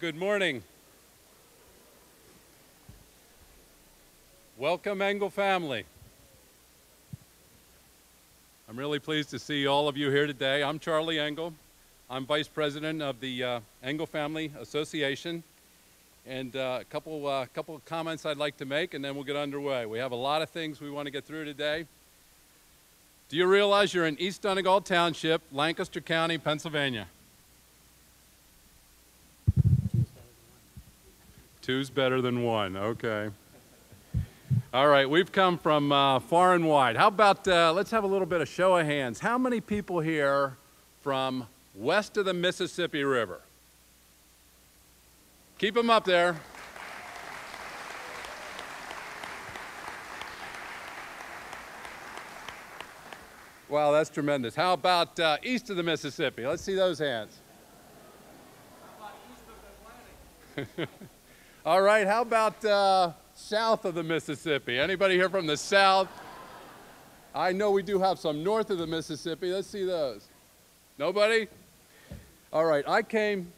Good morning. Welcome, Engle family. I'm really pleased to see all of you here today. I'm Charlie Engle. I'm Vice President of the Engle Family Association. And a couple of comments I'd like to make, and then we'll get underway. We have a lot of things we want to get through today. Do you realize you're in East Donegal Township, Lancaster County, Pennsylvania? Two's better than one, okay. All right, we've come from far and wide. How about, let's have a little bit of show of hands. How many people here from west of the Mississippi River? Keep them up there. Wow, that's tremendous. How about east of the Mississippi? Let's see those hands. How about east of Atlantic? All right, how about south of the Mississippi? Anybody here from the south? I know we do have some north of the Mississippi. Let's see those. Nobody? All right, I came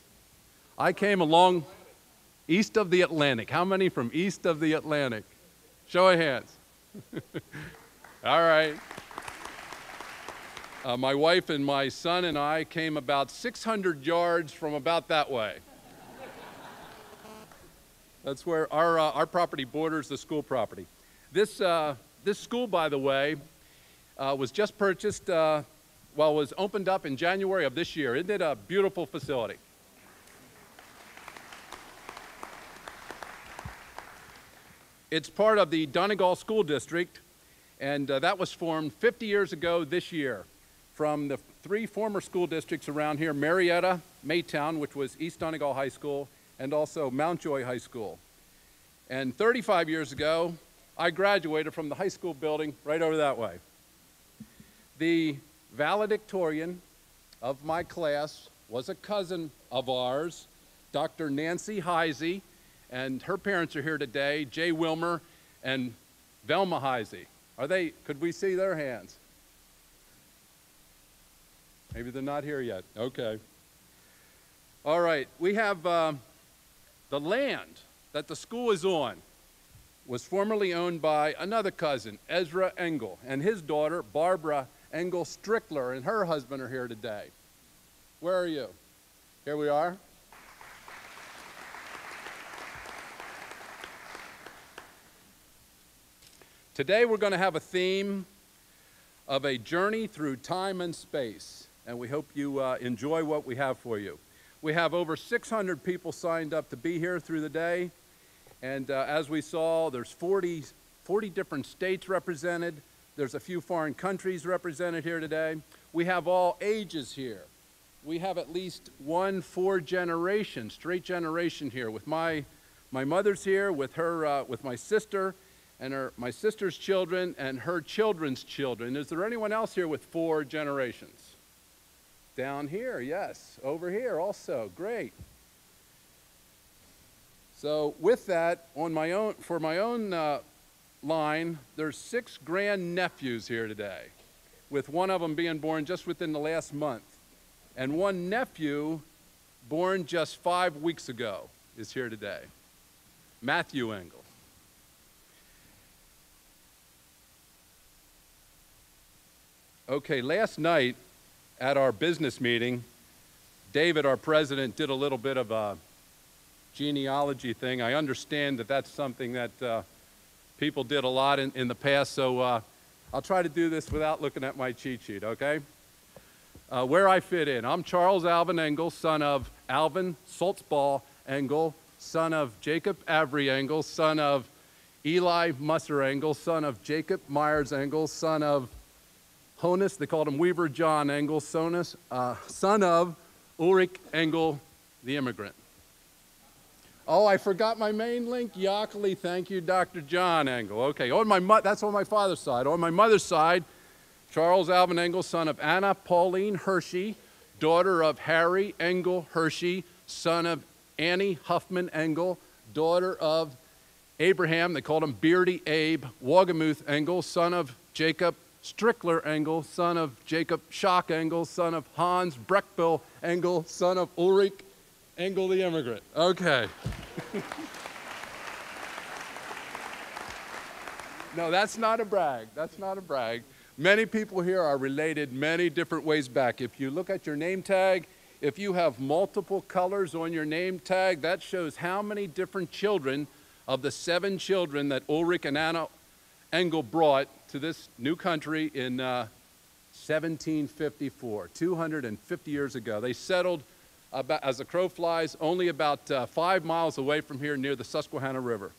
along east of the Atlantic. How many from east of the Atlantic? Show of hands. All right. My wife and my son and I came about 600 yards from about that way. That's where our property borders the school property. This school, by the way, was just purchased, was opened up in January of this year. Isn't it a beautiful facility? It's part of the Donegal School District, and that was formed 50 years ago this year from the three former school districts around here, Marietta, Maytown, which was East Donegal High School, and also Mountjoy High School. And 35 years ago, I graduated from the high school building right over that way. The valedictorian of my class was a cousin of ours, Dr. Nancy Heisey, and her parents are here today, Jay Wilmer and Velma Heisey. Could we see their hands? Maybe they're not here yet. Okay. All right, we have the land that the school is on was formerly owned by another cousin, Ezra Engle, and his daughter, Barbara Engle Strickler, and her husband are here today. Where are you? Here we are. Today we're going to have a theme of a journey through time and space, and we hope you enjoy what we have for you. We have over 600 people signed up to be here through the day, and as we saw, there's 40 different states represented. There's a few foreign countries represented here today. We have all ages here. We have at least one straight generation here. With my mother's here, with her, with my sister, and my sister's children, and her children's children. Is there anyone else here with 4 generations? Down here, yes. Over here also, great. So with that, for my own line, there's 6 grandnephews here today, with one of them being born just within the last month. And one nephew born just 5 weeks ago is here today, Matthew Engle. Okay, last night at our business meeting, David, our president, did a little bit of a genealogy thing. I understand that that's something that people did a lot in the past, so I'll try to do this without looking at my cheat sheet, okay? Where I fit in. I'm Charles Alvin Engle, son of Alvin Saltzball Engle, son of Jacob Avery Engle, son of Eli Musser Engle, son of Jacob Myers Engle, son of Honus, they called him Weaver John Engle, son of Ulrich Engle, the immigrant. Oh, I forgot my main link, Yockley, thank you, Dr. John Engle. Okay, that's on my father's side. On my mother's side, Charles Alvin Engle, son of Anna Pauline Hershey, daughter of Harry Engle Hershey, son of Annie Huffman Engle, daughter of Abraham, they called him Beardy Abe, Wagamuth Engle, son of Jacob Strickler Engle, son of Jacob Schock Engle, son of Hans Breckbill Engle, son of Ulrich Engle the immigrant. Okay. No, that's not a brag. That's not a brag. Many people here are related many different ways back. If you look at your name tag, if you have multiple colors on your name tag, that shows how many different children of the 7 children that Ulrich and Anna Engle brought to this new country in 1754, 250 years ago. They settled, about, as the crow flies, only about 5 miles away from here near the Susquehanna River.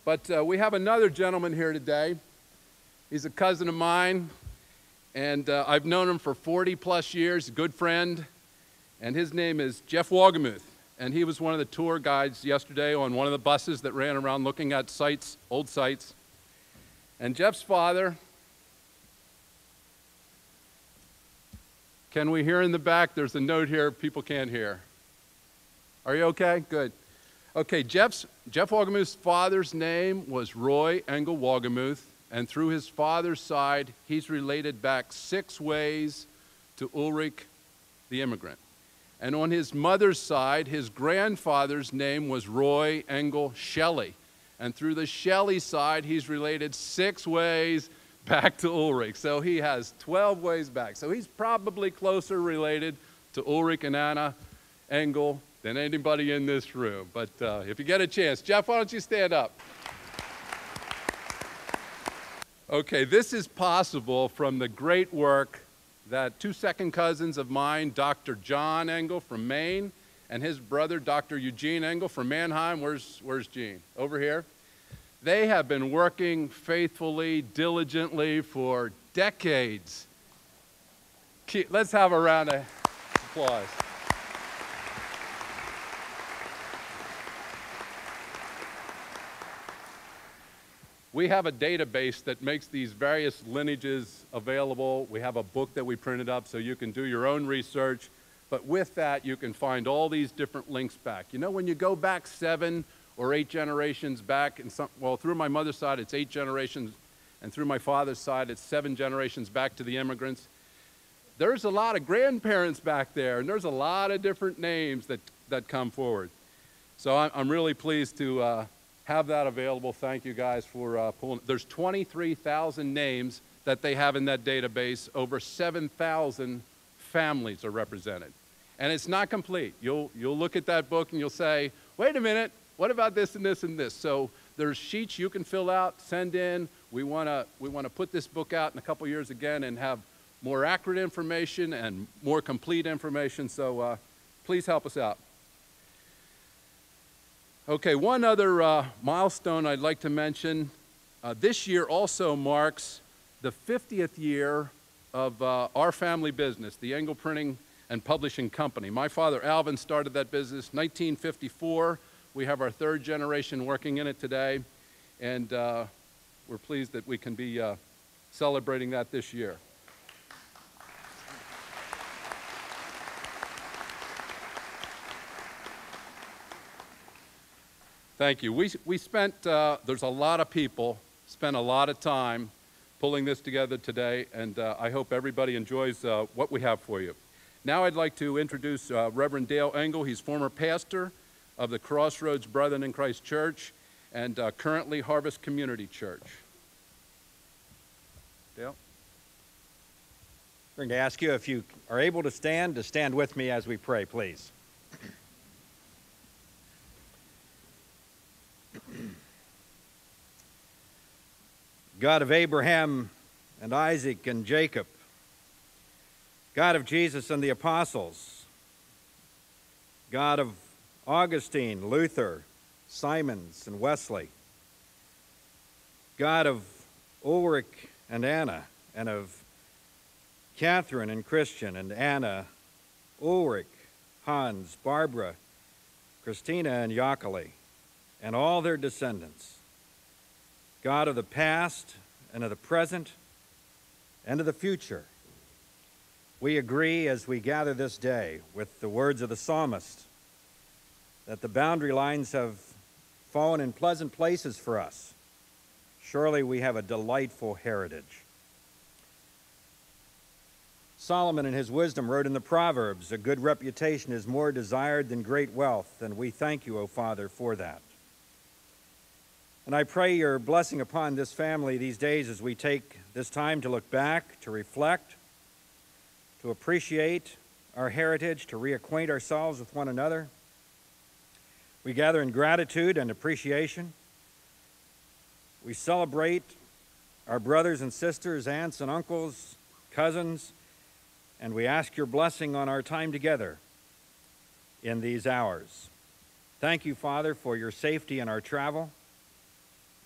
But we have another gentleman here today. He's a cousin of mine, and I've known him for 40-plus years, a good friend, and his name is Jeff Wogemuth, and he was one of the tour guides yesterday on one of the buses that ran around looking at sites, old sites. And Jeff's father, can we hear in the back? There's a note here people can't hear. Are you okay? Good. Okay, Jeff Wogemuth's father's name was Roy Engle Wogemuth, and through his father's side, he's related back 6 ways to Ulrich the immigrant. And on his mother's side, his grandfather's name was Roy Engle Shelley. And through the Shelley side, he's related 6 ways back to Ulrich. So he has 12 ways back. So he's probably closer related to Ulrich and Anna Engle than anybody in this room. But if you get a chance, Jeff, why don't you stand up? Okay, this is possible from the great work that 2 second cousins of mine, Dr. John Engle from Maine, and his brother, Dr. Eugene Engle from Mannheim. Where's Gene? Over here. They have been working faithfully, diligently for decades. Let's have a round of applause. We have a database that makes these various lineages available. We have a book that we printed up so you can do your own research. But with that, you can find all these different links back. You know, when you go back 7 or 8 generations back, well, through my mother's side, it's 8 generations, and through my father's side, it's 7 generations back to the immigrants. There's a lot of grandparents back there, and there's a lot of different names that come forward. So I'm really pleased to have that available. Thank you guys for pulling. There's 23,000 names that they have in that database. Over 7,000 families are represented. And it's not complete. You'll look at that book and you'll say, wait a minute, what about this and this and this? So there's sheets you can fill out, send in. We want to put this book out in a couple years again and have more accurate information and more complete information. So please help us out. Okay, one other milestone I'd like to mention. This year also marks the 50th year of our family business, the Engle Printing and Publishing Company. My father, Alvin, started that business 1954. We have our 3rd generation working in it today, and we're pleased that we can be celebrating that this year. Thank you. We spent, there's a lot of people, spent a lot of time pulling this together today, and I hope everybody enjoys what we have for you. Now I'd like to introduce Reverend Dale Engle. He's former pastor of the Crossroads Brethren in Christ Church and currently Harvest Community Church. Dale? I'm going to ask you if you are able to stand with me as we pray, please. God of Abraham and Isaac and Jacob, God of Jesus and the apostles, God of Augustine, Luther, Simons, and Wesley, God of Ulrich and Anna, and of Catherine and Christian and Anna, Ulrich, Hans, Barbara, Christina, and Jockeli, and all their descendants, God of the past and of the present and of the future, we agree as we gather this day with the words of the psalmist that the boundary lines have fallen in pleasant places for us. Surely we have a delightful heritage. Solomon in his wisdom wrote in the Proverbs, "A good reputation is more desired than great wealth," and we thank you, O Father, for that. And I pray your blessing upon this family these days as we take this time to look back, to reflect, to appreciate our heritage, to reacquaint ourselves with one another. We gather in gratitude and appreciation. We celebrate our brothers and sisters, aunts and uncles, cousins, and we ask your blessing on our time together in these hours. Thank you, Father, for your safety in our travel.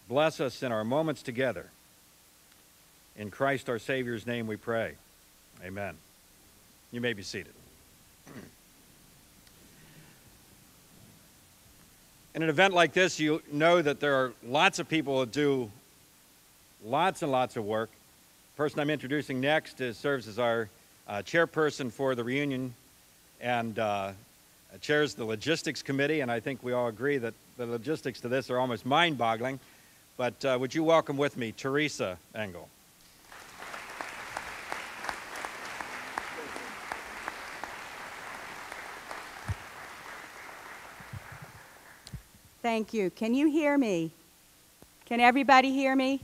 Bless us in our moments together. In Christ our Savior's name we pray. Amen. You may be seated. In an event like this, you know that there are lots of people that do lots and lots of work. The person I'm introducing next serves as our chairperson for the reunion and chairs the logistics committee, and I think we all agree that the logistics to this are almost mind-boggling. But would you welcome with me Teresa Engle? Thank you. Can you hear me? Can everybody hear me?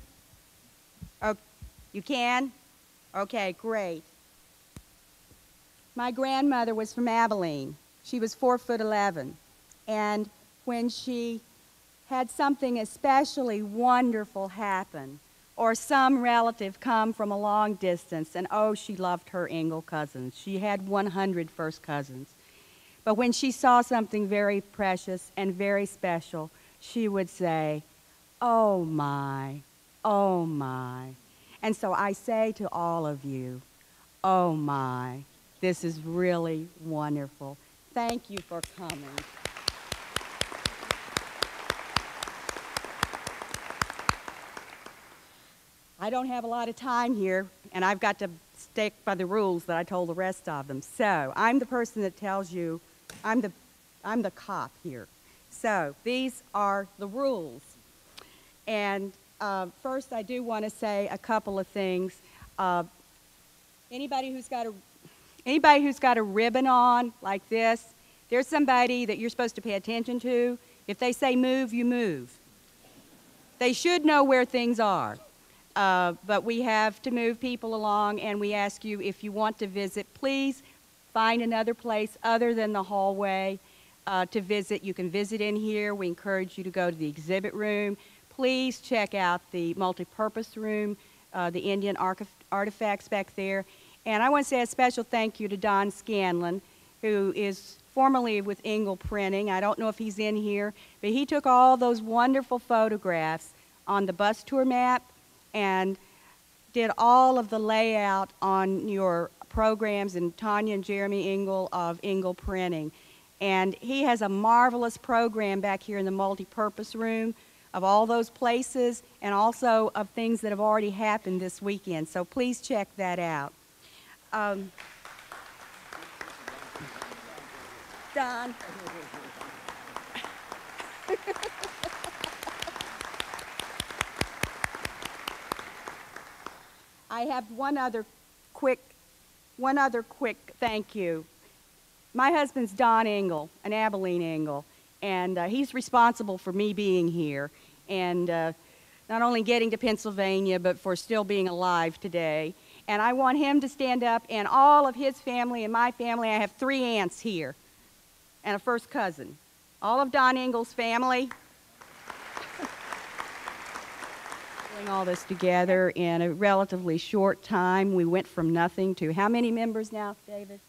Oh, you can? Okay, great. My grandmother was from Abilene. She was 4'11", and when she had something especially wonderful happen, or some relative come from a long distance, and oh, she loved her Engle cousins. She had 100 first cousins. But when she saw something very precious and very special, she would say, "Oh my, oh my." And so I say to all of you, oh my, this is really wonderful. Thank you for coming. I don't have a lot of time here, and I've got to stick by the rules that I told the rest of them. So I'm the person that tells you, I'm the cop here. So these are the rules. And first, I do want to say a couple of things. Anybody who's got a ribbon on like this, there's somebody that you're supposed to pay attention to. If they say move, you move. They should know where things are. But we have to move people along, and we ask you, if you want to visit, please find another place other than the hallway to visit. You can visit in here. We encourage you to go to the exhibit room. Please check out the multi-purpose room, the Indian artifacts back there. And I want to say a special thank you to Don Scanlon, who is formerly with Engle Printing. I don't know if he's in here, but he took all those wonderful photographs on the bus tour map and did all of the layout on your programs, and Tanya and Jeremy Engle of Engle Printing. And he has a marvelous program back here in the multi-purpose room of all those places and also of things that have already happened this weekend. So please check that out. Don. I have one other quick thank you. My husband's Don Engle, an Abilene Engle, and he's responsible for me being here and not only getting to Pennsylvania, but for still being alive today. And I want him to stand up, and all of his family and my family. I have 3 aunts here and a first cousin. All of Don Engle's family. Doing all this together in a relatively short time. We went from nothing to how many members now, David?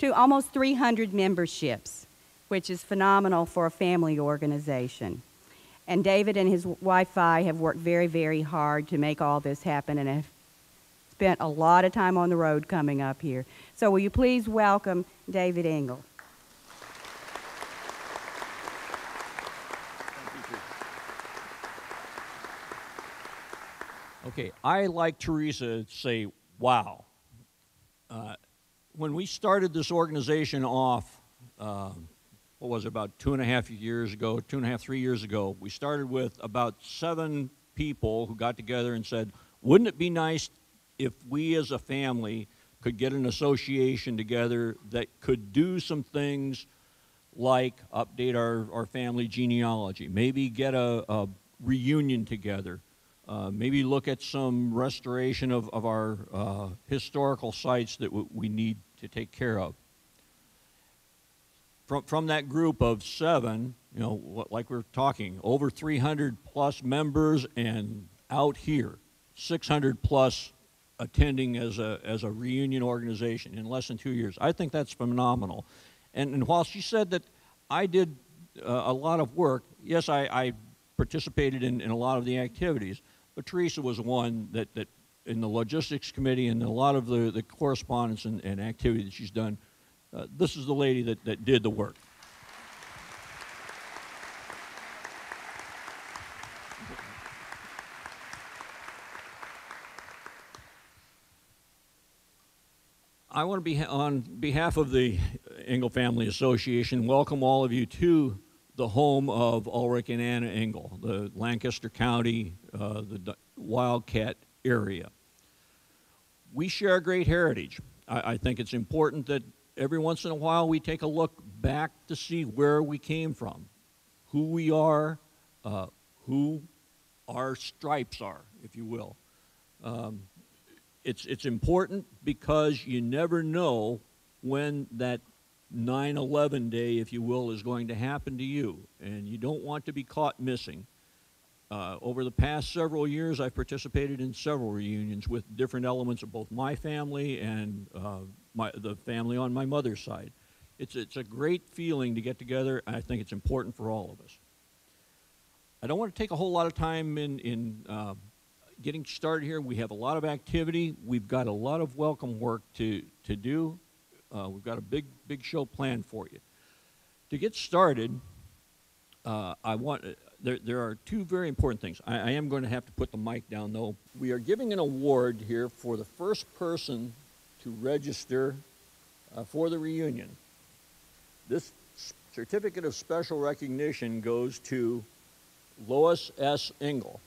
To almost 300 memberships, which is phenomenal for a family organization. And David and his wife I have worked very, very hard to make all this happen and have spent a lot of time on the road coming up here. So will you please welcome David Engle. Okay, I, like Teresa, say, wow. When we started this organization off, what was it, about 2.5 years ago, 3 years ago, we started with about 7 people who got together and said, wouldn't it be nice if we as a family could get an association together that could do some things like update our family genealogy, maybe get a reunion together, maybe look at some restoration of our historical sites that we need to take care of. From that group of 7, you know, like we're talking, over 300 plus members, and out here, 600 plus attending as a reunion organization in less than 2 years. I think that's phenomenal. And while she said that I did a lot of work, yes, I participated in a lot of the activities, but Teresa was one that in the logistics committee and a lot of the correspondence and activity that she's done, this is the lady that did the work. I want to be, on behalf of the Engle Family Association, welcome all of you to the home of Ulrich and Anna Engle, the Lancaster County, the Wildcat area. We share a great heritage. I think it's important that every once in a while we take a look back to see where we came from, who we are, who our stripes are, if you will. It's important because you never know when that 9/11 day, if you will, is going to happen to you, and you don't want to be caught missing. Over the past several years, I've participated in several reunions with different elements of both my family and the family on my mother's side. It's a great feeling to get together, and I think it's important for all of us. I don't want to take a whole lot of time in getting started here. We have a lot of activity. We've got a lot of welcome work to do. We've got a big show planned for you. To get started, there are 2 very important things. I am going to have to put the mic down, though. We are giving an award here for the first person to register for the reunion. This certificate of special recognition goes to Lois S. Engle.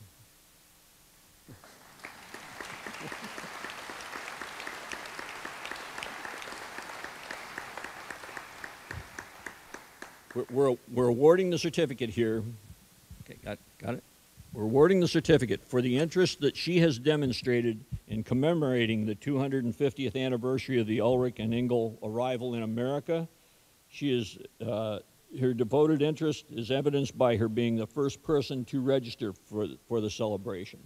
We're awarding the certificate here. Okay, got it? We're awarding the certificate for the interest that she has demonstrated in commemorating the 250th anniversary of the Ulrich and Engle arrival in America. Her devoted interest is evidenced by her being the first person to register for the celebration.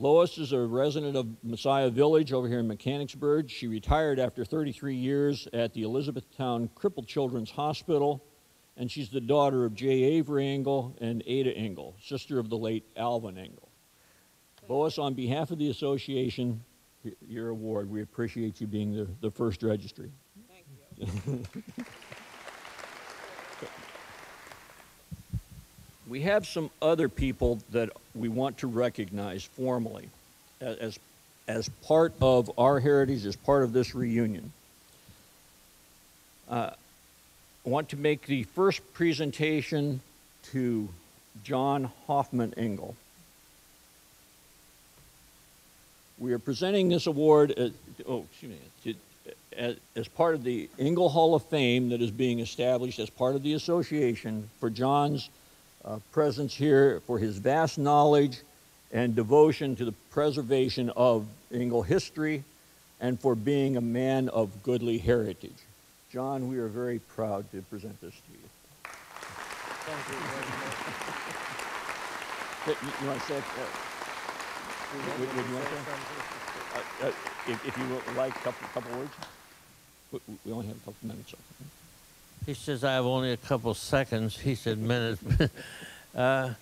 Lois is a resident of Messiah Village over here in Mechanicsburg. She retired after 33 years at the Elizabethtown Crippled Children's Hospital, and she's the daughter of J. Avery Engle and Ada Engle, sister of the late Alvin Engle. Lois, on behalf of the association, your award. We appreciate you being the first registry. Thank you. We have some other people that we want to recognize formally as part of our heritage, as part of this reunion. I want to make the first presentation to John Hoffman Engle. We are presenting this award as part of the Engle Hall of Fame that is being established as part of the association for John's presence here, for his vast knowledge and devotion to the preservation of Engle history, and for being a man of goodly heritage. John, we are very proud to present this to you. Thank you very much. You want to say would you want to if you would like a couple words? We only have a couple minutes. He says, I have only a couple seconds. He said minutes. I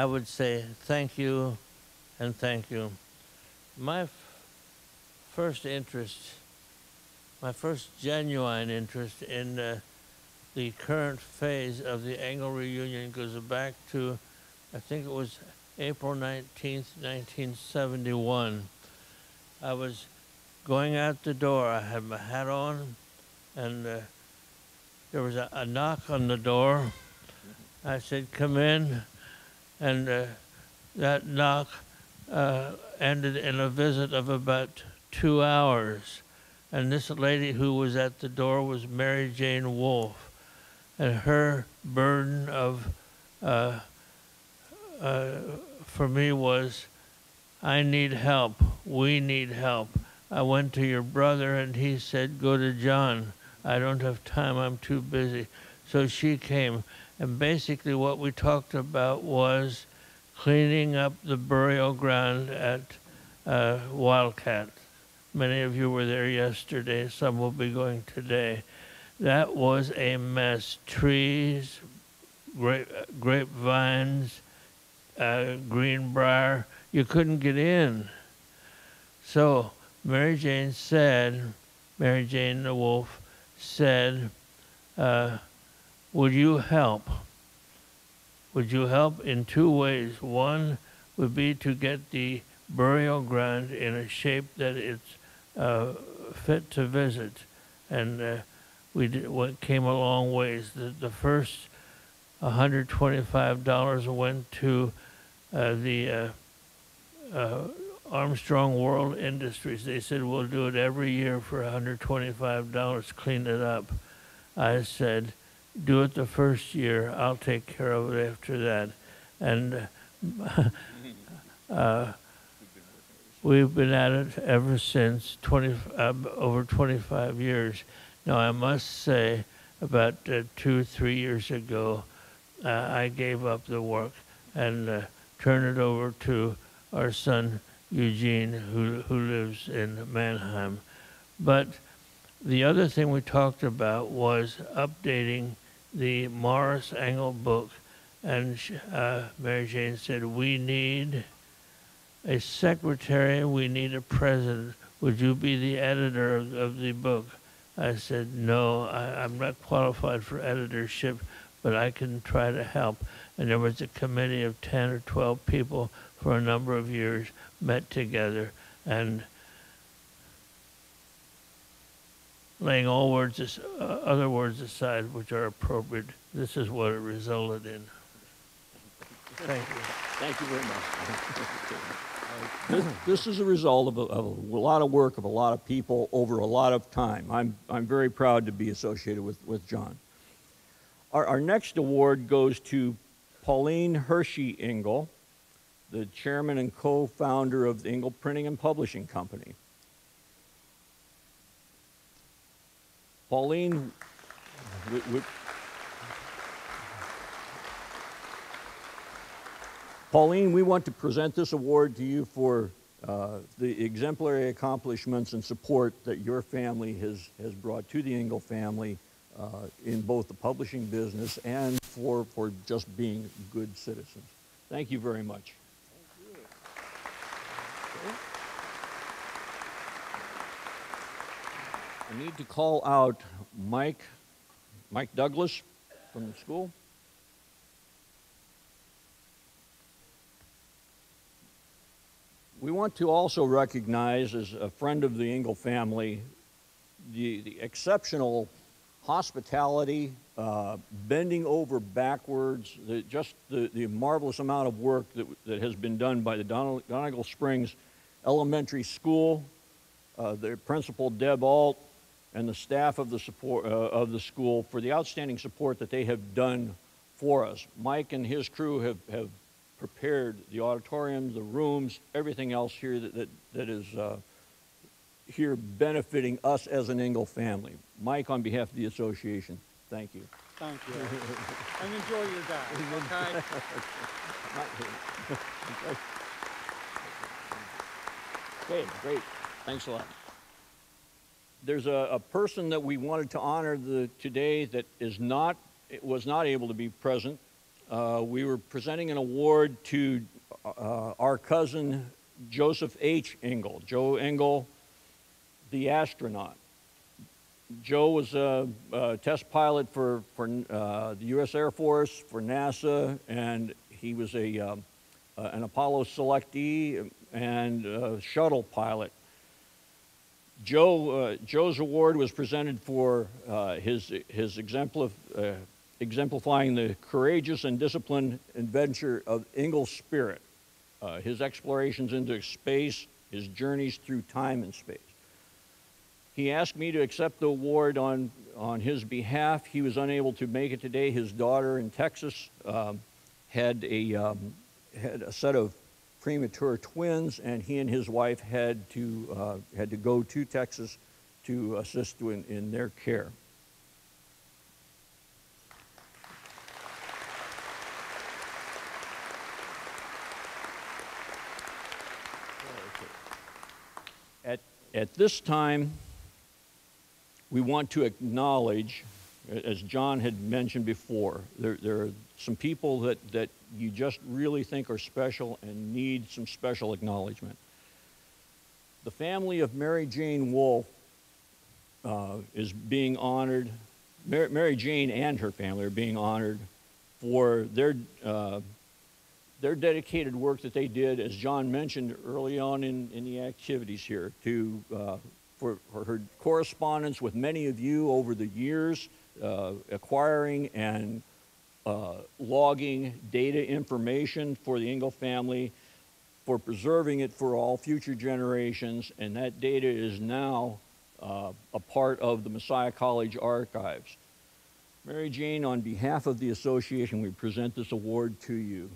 would say thank you and thank you. My first genuine interest in the current phase of the Engle reunion goes back to, I think it was April 19th, 1971. I was going out the door. I had my hat on, and there was a knock on the door. I said, come in, and that knock ended in a visit of about 2 hours. And this lady who was at the door was Mary Jane Wolfe. And her burden of, for me was, I need help. We need help. I went to your brother and he said, go to John. I don't have time. I'm too busy. So she came. And basically what we talked about was cleaning up the burial ground at Wildcat. Many of you were there yesterday. Some will be going today. That was a mess. Trees, grapevines, greenbrier. You couldn't get in. So Mary Jane the Wolf said, would you help? Would you help in 2 ways? One would be to get the burial ground in a shape that it's fit to visit. And came a long ways. The first $125 went to the Armstrong World Industries. They said, we'll do it every year for $125, clean it up. I said, do it the first year. I'll take care of it after that. And we've been at it ever since, over 25 years. Now, I must say, about 2 or 3 years ago, I gave up the work and turned it over to our son, Eugene, who lives in Mannheim. But the other thing we talked about was updating the Morris Engle book. And Mary Jane said, we need a secretary, we need a president. Would you be the editor of the book? I said, no, I'm not qualified for editorship, but I can try to help. And there was a committee of 10 or 12 people for a number of years, met together, and laying all other words aside, which are appropriate, this is what it resulted in. Thank you. Thank you very much. This is a result of a lot of work of a lot of people over a lot of time. I'm very proud to be associated with John. Our next award goes to Pauline Hershey Engle, the chairman and co-founder of the Engle Printing and Publishing Company. Pauline, Pauline, we want to present this award to you for the exemplary accomplishments and support that your family has brought to the Engle family in both the publishing business and for just being good citizens. Thank you very much. Thank you. Okay. I need to call out Mike Douglas from the school. We want to also recognize, as a friend of the Engle family, the exceptional hospitality, bending over backwards, the marvelous amount of work that has been done by the Donegal Springs Elementary School, the principal Deb Alt, and the staff of the school for the outstanding support that they have done for us. Mike and his crew have prepared the auditorium, the rooms, everything else here that is here benefiting us as an Engle family. Mike, on behalf of the association, thank you. Thank you. And enjoy your day, okay? Okay, great. Thanks a lot. There's a person that we wanted to honor today that was not able to be present. We were presenting an award to our cousin Joseph H. Engle, Joe Engle, the astronaut. Joe was a test pilot for the U.S. Air Force, for NASA, and he was an Apollo selectee and a shuttle pilot. Joe's award was presented for his exemplifying the courageous and disciplined adventure of Engle's spirit. his explorations into space, his journeys through time and space. He asked me to accept the award on his behalf. He was unable to make it today. His daughter in Texas had a set of premature twins, and he and his wife had to go to Texas to assist in their care. At this time, we want to acknowledge, as John had mentioned before, there are some people that you just really think are special and need some special acknowledgement. The family of Mary Jane Wolfe is being honored. Mary Jane and her family are being honored for their dedicated work that they did, as John mentioned early on in the activities here, for her correspondence with many of you over the years, acquiring and logging data information for the Engle family, for preserving it for all future generations, and that data is now a part of the Messiah College archives. Mary Jane, on behalf of the association, we present this award to you.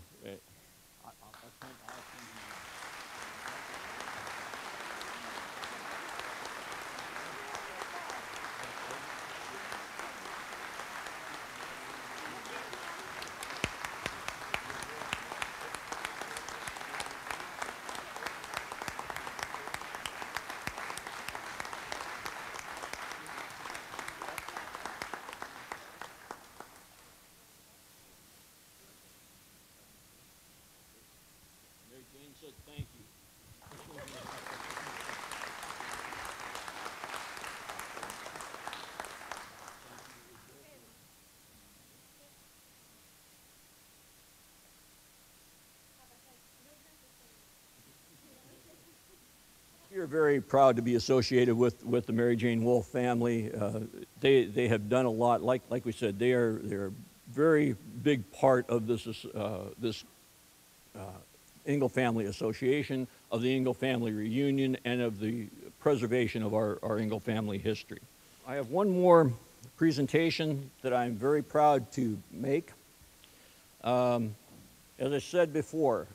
Thank you. We are very proud to be associated with the Mary Jane Wolfe family. They have done a lot. Like we said, they're a very big part of this Engle Family Association, of the Engle Family Reunion, and of the preservation of our Engle family history. I have one more presentation that I'm very proud to make. As I said before,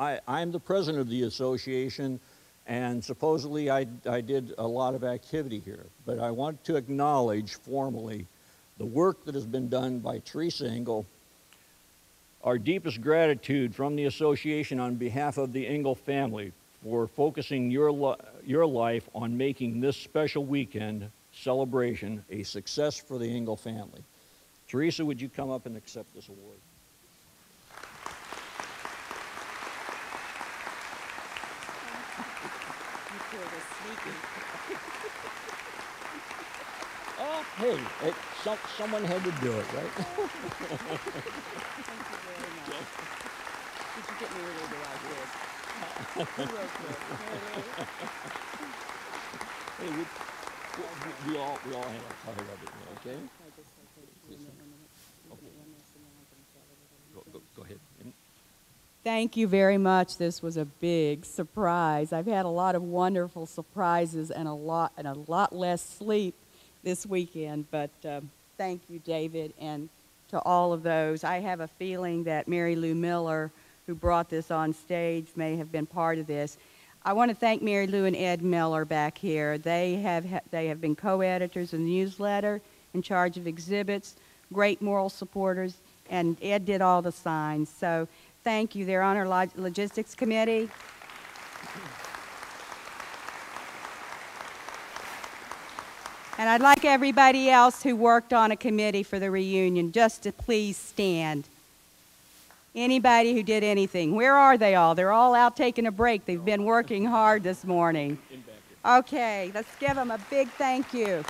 I'm the president of the association, and supposedly I did a lot of activity here, but I want to acknowledge formally the work that has been done by Teresa Engle. Our deepest gratitude from the association on behalf of the Engle family for focusing your life on making this special weekend celebration a success for the Engle family. Teresa, would you come up and accept this award? Oh, hey, someone had to do it, right? Thank you very much. Did you get me really the right word? Who wrote this? Hey, we all had a part of it, okay? Go ahead. Thank you very much. This was a big surprise. I've had a lot of wonderful surprises and a lot less sleep this weekend, but thank you, David, and to all of those. I have a feeling that Mary Lou Miller, who brought this on stage, may have been part of this. I want to thank Mary Lou and Ed Miller back here. They have been co-editors of the newsletter, in charge of exhibits, great moral supporters, and Ed did all the signs. So thank you. They're on our logistics committee. And I'd like everybody else who worked on a committee for the reunion just to please stand. Anybody who did anything. Where are they all? They're all out taking a break. They've been working hard this morning. Okay, let's give them a big thank you.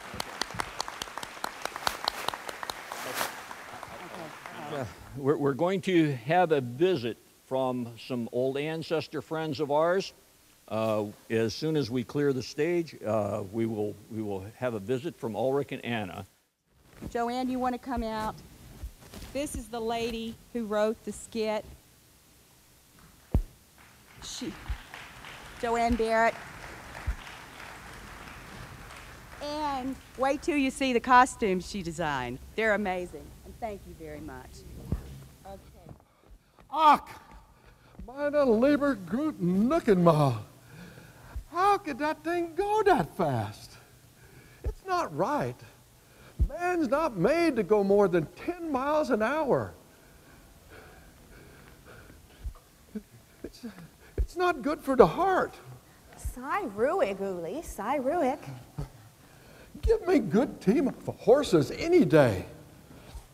We're going to have a visit from some old ancestor friends of ours. As soon as we clear the stage, we will have a visit from Ulrich and Anna. Joanne, you want to come out? This is the lady who wrote the skit. Joanne Barrett. And wait till you see the costumes she designed. They're amazing. And thank you very much. Okay. Ach, meine lieber guten Nuckenma. How could that thing go that fast? It's not right. Man's not made to go more than 10 miles an hour. It's not good for the heart. Sei ruhig, Uli, sei ruhig. Give me good team of horses any day.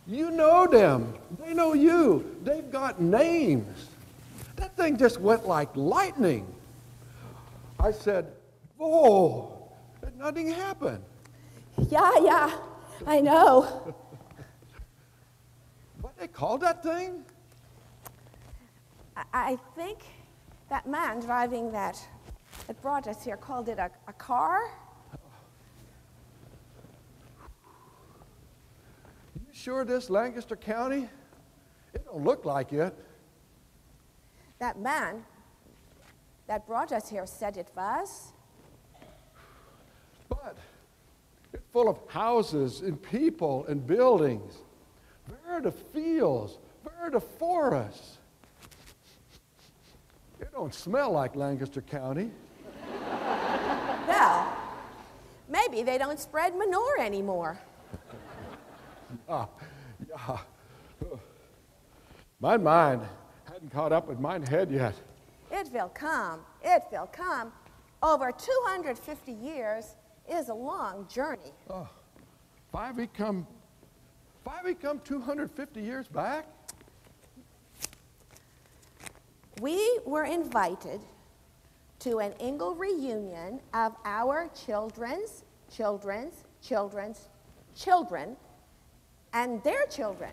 You know them. They know you. They've got names. That thing just went like lightning. I said, whoa, and nothing happened. Yeah, I know. What they call that thing? I think that man driving that brought us here called it a car. You sure this Lancaster County? It don't look like it. That man that brought us here said it was. But it's full of houses and people and buildings. Where are the fields? Where are the forests? It don't smell like Lancaster County. Well, maybe they don't spread manure anymore. Yeah. My mind hadn't caught up with mine head yet. It will come. It will come. Over 250 years is a long journey. Oh, if we come 250 years back? We were invited to an Engle reunion of our children's children and their children.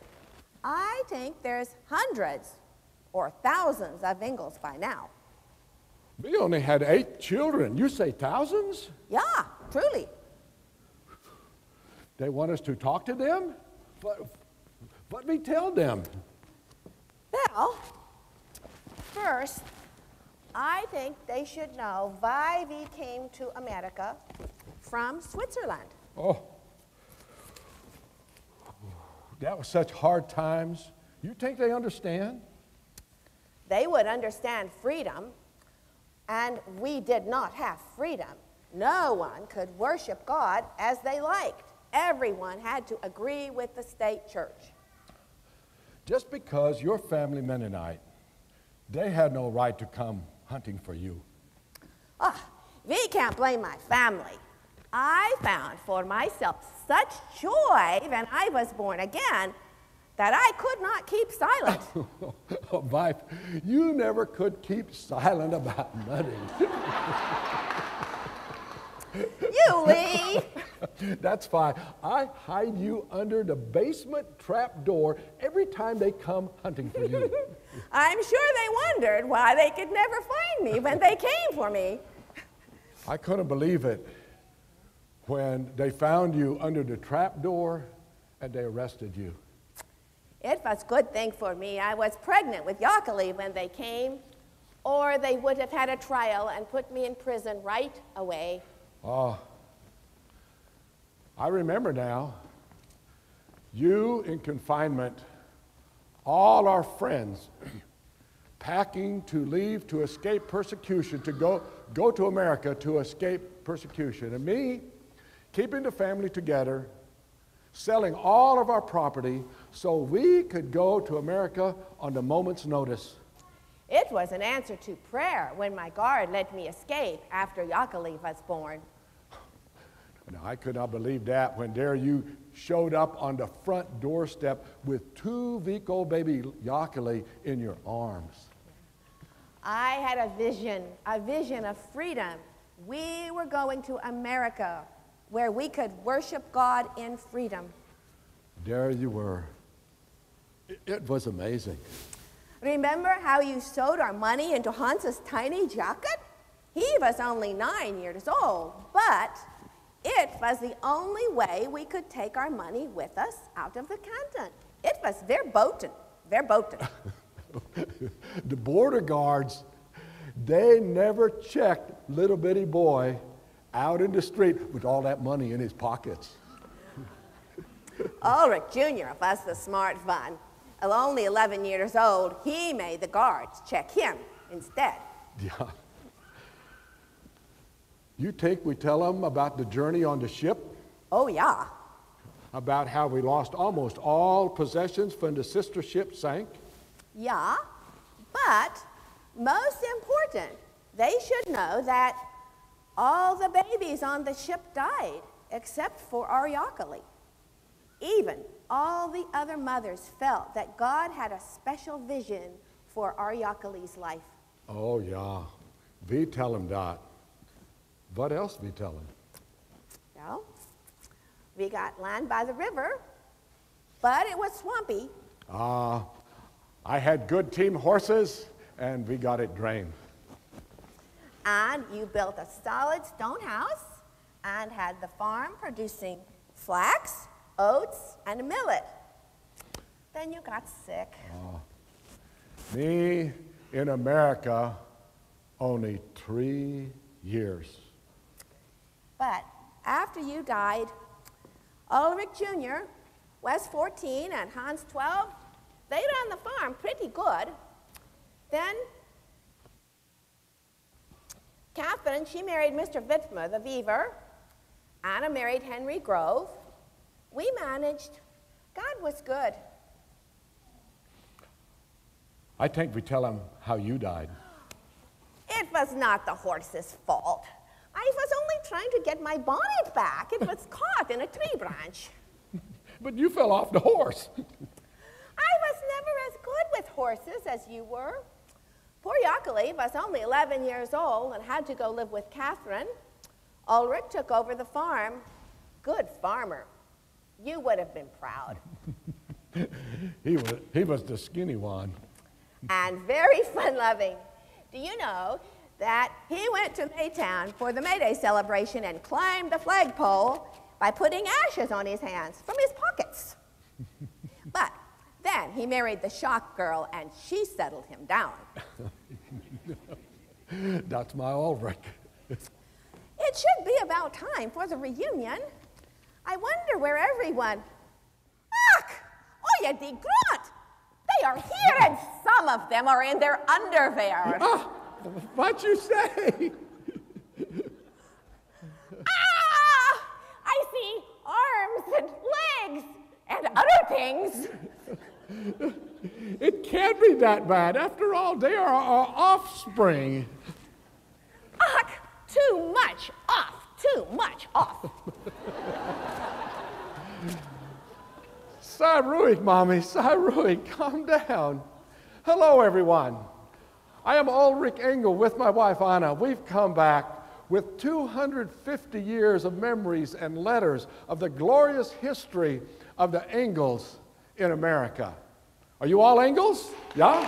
I think there's hundreds or thousands of Engles by now. We only had 8 children. You say thousands? Yeah, truly. They want us to talk to them? What we tell them? Well, first, I think they should know why we came to America from Switzerland. Oh, that was such hard times. You think they understand? They would understand freedom, and we did not have freedom. No one could worship God as they liked. Everyone had to agree with the state church. Just because you're family Mennonite, they had no right to come hunting for you. We can't blame my family. I found for myself such joy when I was born again that I could not keep silent. Oh, wife, you never could keep silent about nothing. Lee! That's fine. I hide you under the basement trap door every time they come hunting for you. I'm sure they wondered why they could never find me when they came for me. I couldn't believe it when they found you under the trap door and they arrested you. It was a good thing for me I was pregnant with Yokeli when they came, or they would have had a trial and put me in prison right away. Oh, I remember now. You in confinement, all our friends packing to leave to escape persecution, to go to America to escape persecution, and me keeping the family together, selling all of our property so we could go to America on the moment's notice. It was an answer to prayer when my guard let me escape after Yokeli was born. Now, I could not believe that when there you showed up on the front doorstep with 2-week-old baby Yokeli in your arms. I had a vision of freedom. We were going to America where we could worship God in freedom. There you were. It was amazing. Remember how you sewed our money into Hans's tiny jacket? He was only 9 years old, but it was the only way we could take our money with us out of the canton. It was verboten. The border guards, They never checked little bitty boy out in the street with all that money in his pockets. Ulrich Jr. was the smart one. At only 11 years old, he made the guards check him instead. Yeah. You think we tell them about the journey on the ship? Oh, yeah. About how we lost almost all possessions when the sister ship sank? Yeah, but most important, they should know that all the babies on the ship died except for Ariakali. Even all the other mothers felt that God had a special vision for Ariakali's life. Oh, yeah. We tell them that. What else we tell them? Well, we got land by the river, but it was swampy. I had good team horses, and we got it drained. And you built a solid stone house and had the farm producing flax, oats, and millet. Then you got sick. Me in America, only 3 years. But after you died, Ulrich Jr. was 14 and Hans 12. They ran the farm pretty good. Then Catherine, she married Mr. Wittmer, the weaver. Anna married Henry Grove. We managed. God was good. I think we tell them how you died. It was not the horse's fault. I was only trying to get my bonnet back. It was caught in a tree branch. But you fell off the horse. I was never as good with horses as you were. Poor Yakali was only 11 years old and had to go live with Catherine. Ulrich took over the farm. Good farmer. You would have been proud. He was the skinny one. And very fun-loving. Do you know that he went to Maytown for the May Day celebration and climbed the flagpole by putting ashes on his hands from his pockets? But then he married the shock girl, and she settled him down. That's my Ulrich. It should be about time for the reunion. I wonder where everyone... Ach! Oh, you grunt! They are here, and some of them are in their underwear. What'd you say? I see arms and legs and other things. It can't be that bad. After all, they are our offspring. Ach, too much off, too much off. Sei ruhig, Mommy, sei ruhig. Calm down. Hello, everyone. I am Ulrich Engle with my wife, Anna. We've come back with 250 years of memories and letters of the glorious history of the Engles in America. Are you all Engles? Yeah?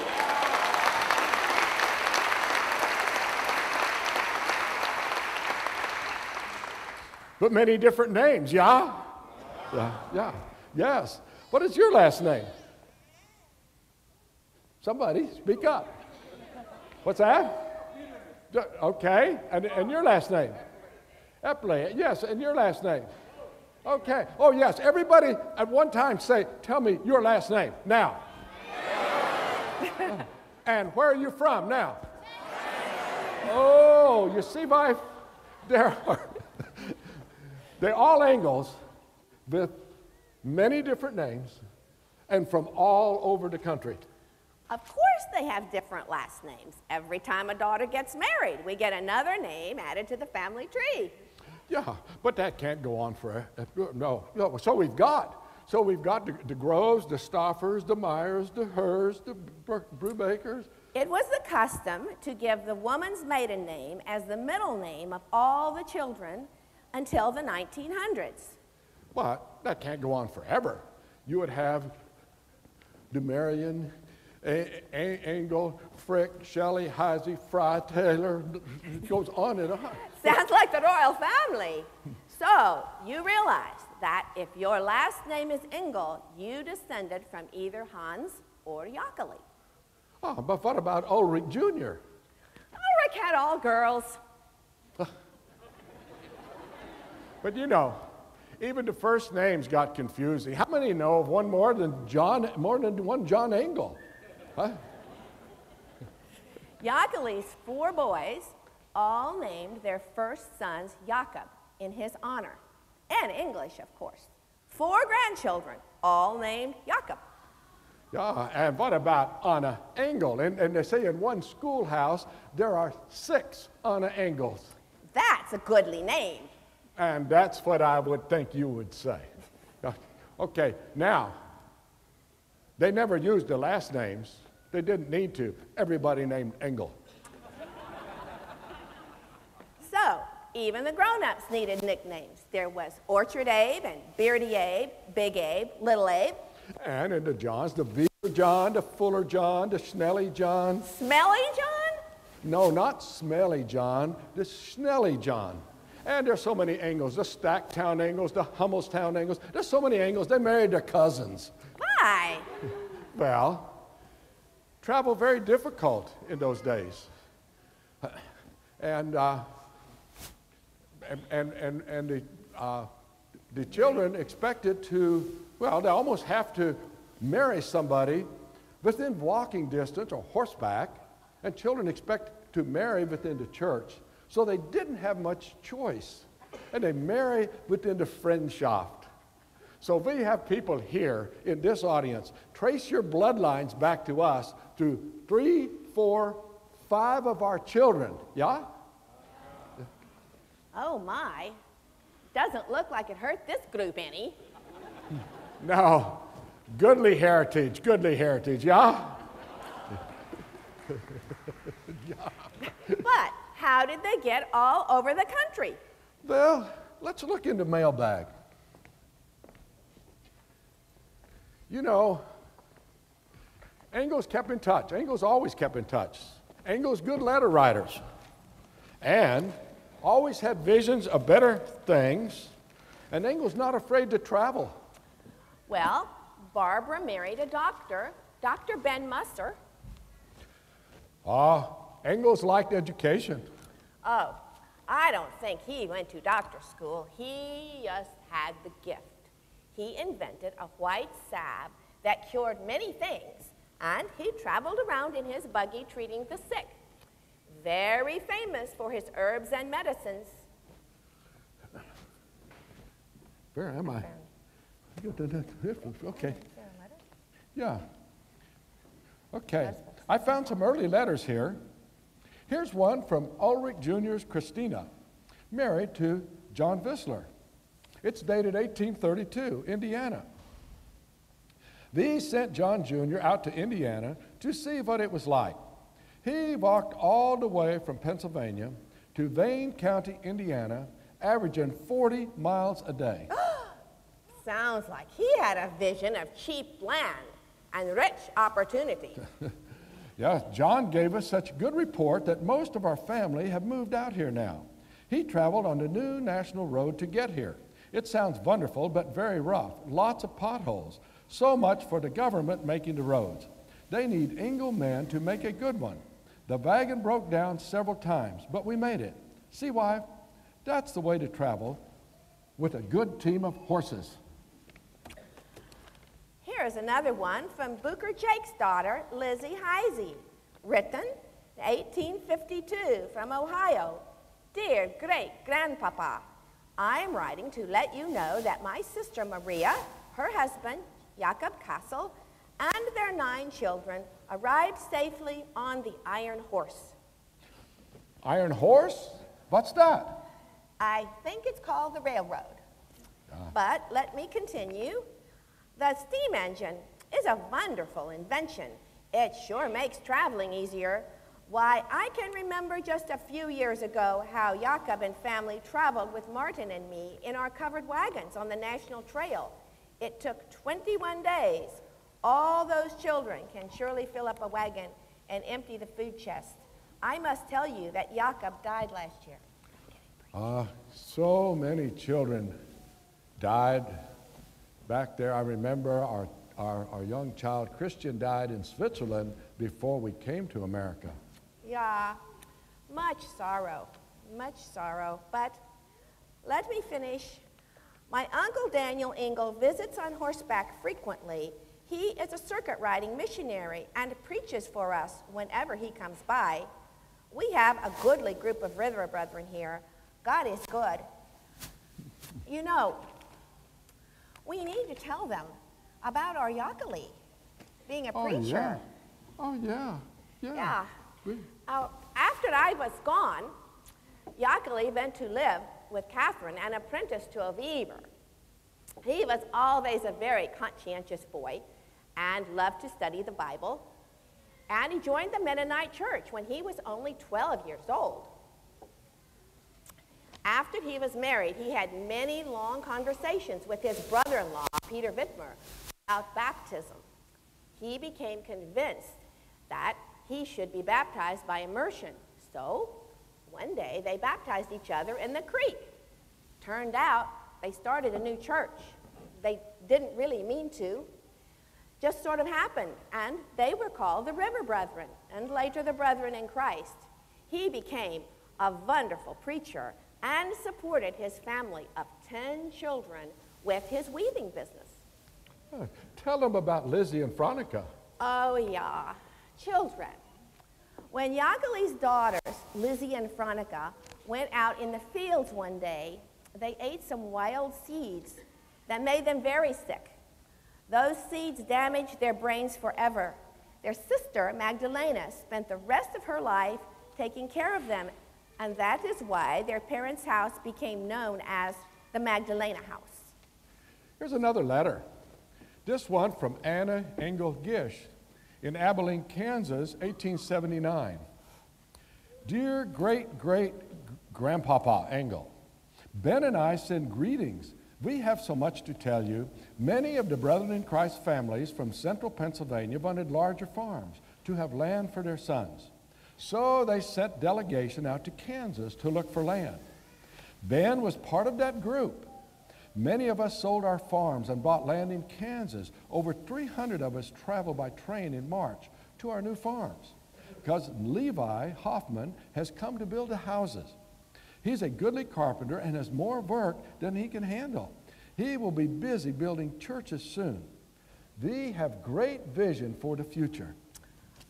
But many different names, yeah? Yeah, yes. What is your last name? Somebody, speak up. What's that? Okay, and your last name? Epley, yes, and your last name? Okay, oh yes, everybody at one time say, tell me your last name, now. And where are you from now? Oh, you see why they're all Engles with many different names and from all over the country. Of course they have different last names. Every time a daughter gets married, we get another name added to the family tree. Yeah, but that can't go on forever. No. So we've got the Groves, the Stoffers, the Myers, the Hers, the Brubakers. It was the custom to give the woman's maiden name as the middle name of all the children until the 1900s. But that can't go on forever. You would have DeMarion, Engle, Frick, Shelley, Heisey, Fry, Taylor. It goes on and on. Sounds like the royal family. So you realize that if your last name is Engle, you descended from either Hans or Yakali. Oh, but what about Ulrich Jr.? Ulrich Ulrich had all girls. But you know, even the first names got confusing. How many know of one more than one John Engle? Huh? Jacqueli's 4 boys all named their first sons Jakob in his honor, and English, of course. 4 grandchildren, all named Jakob. Yeah, and what about Anna Engle? And they say in one schoolhouse there are 6 Anna Engles. That's a goodly name. And that's what I would think you would say. Okay, now, they never used the last names. They didn't need to. Everybody named Engle. So, even the grown-ups needed nicknames. There was Orchard Abe and Beardy Abe, Big Abe, Little Abe. And in the Johns, the Beaver John, the Fuller John, the Schnelly John. Smelly John? No, not Smelly John, the Schnelly John. And there's so many Engles, the Stacktown Engles, the Hummelstown Engles. There's so many Engles, they married their cousins. Why? Well, travel very difficult in those days. And the children expected to, well, they almost have to marry somebody within walking distance or horseback, and children expect to marry within the church. So they didn't have much choice, and they marry within the friendschaft. So we have people here in this audience. Trace your bloodlines back to us through 3, 4, 5 of our children. Yeah? Oh my. Doesn't look like it hurt this group any. No. Goodly heritage, yeah? But how did they get all over the country? Well, let's look in the mailbag. You know, Engle's kept in touch. Engle's always kept in touch. Engle's good letter writers. And always had visions of better things. And Engle's not afraid to travel. Well, Barbara married a doctor, Dr. Ben Musser. Engle's liked education. Oh, I don't think he went to doctor school. He just had the gift. He invented a white salve that cured many things, and he traveled around in his buggy treating the sick. Very famous for his herbs and medicines. Where am I? Okay. Yeah. Okay. I found some early letters here. Here's one from Ulrich Jr.'s Christina, married to John Vissler. It's dated 1832, Indiana. These sent John Jr. out to Indiana to see what it was like. He walked all the way from Pennsylvania to Wayne County, Indiana, averaging 40 miles a day. Sounds like he had a vision of cheap land and rich opportunity. Yeah, John gave us such a good report that most of our family have moved out here now. He traveled on the new national road to get here. It sounds wonderful, but very rough. Lots of potholes. So much for the government making the roads. They need Engle men to make a good one. The wagon broke down several times, but we made it. See, wife? That's the way to travel with a good team of horses. Here's another one from Booker Jake's daughter, Lizzie Heisey, written 1852 from Ohio. Dear great-grandpapa, I am writing to let you know that my sister Maria, her husband, Jakob Kassel, and their 9 children arrived safely on the Iron Horse. Iron Horse? What's that? I think it's called the railroad. But let me continue. The steam engine is a wonderful invention. It sure makes traveling easier. Why, I can remember just a few years ago how Jakob and family traveled with Martin and me in our covered wagons on the National Trail. It took 21 days. All those children can surely fill up a wagon and empty the food chest. I must tell you that Jakob died last year. So many children died back there. I remember our young child Christian died in Switzerland before we came to America. Yeah. Much sorrow, but let me finish. My Uncle Daniel Engle visits on horseback frequently. He is a circuit riding missionary and preaches for us whenever he comes by. We have a goodly group of river brethren here. God is good. You know, we need to tell them about our Yakali being a preacher. Oh, yeah. Yeah. After I was gone, Yakali went to live with Catherine, an apprentice to a weaver. He was always a very conscientious boy and loved to study the Bible. And he joined the Mennonite church when he was only 12 years old. After he was married, he had many long conversations with his brother-in-law, Peter Whitmer, about baptism. He became convinced that he should be baptized by immersion. So, one day, they baptized each other in the creek. Turned out, they started a new church. They didn't really mean to. Just sort of happened, and they were called the River Brethren, and later the Brethren in Christ. He became a wonderful preacher and supported his family of 10 children with his weaving business. Tell them about Lizzie and Veronica. Oh, yeah. Children. When Yakali's daughters, Lizzie and Veronica, went out in the fields one day, they ate some wild seeds that made them very sick. Those seeds damaged their brains forever. Their sister, Magdalena, spent the rest of her life taking care of them, and that is why their parents' house became known as the Magdalena House. Here's another letter. This one from Anna Engle Gish in Abilene, Kansas, 1879. Dear great-great-grandpapa Engle, Ben and I send greetings. We have so much to tell you. Many of the Brethren in Christ families from central Pennsylvania wanted larger farms to have land for their sons. So they sent delegation out to Kansas to look for land. Ben was part of that group. Many of us sold our farms and bought land in Kansas. Over 300 of us traveled by train in March to our new farms. Cousin Levi Hoffman has come to build the houses. He's a goodly carpenter and has more work than he can handle. He will be busy building churches soon. We have great vision for the future.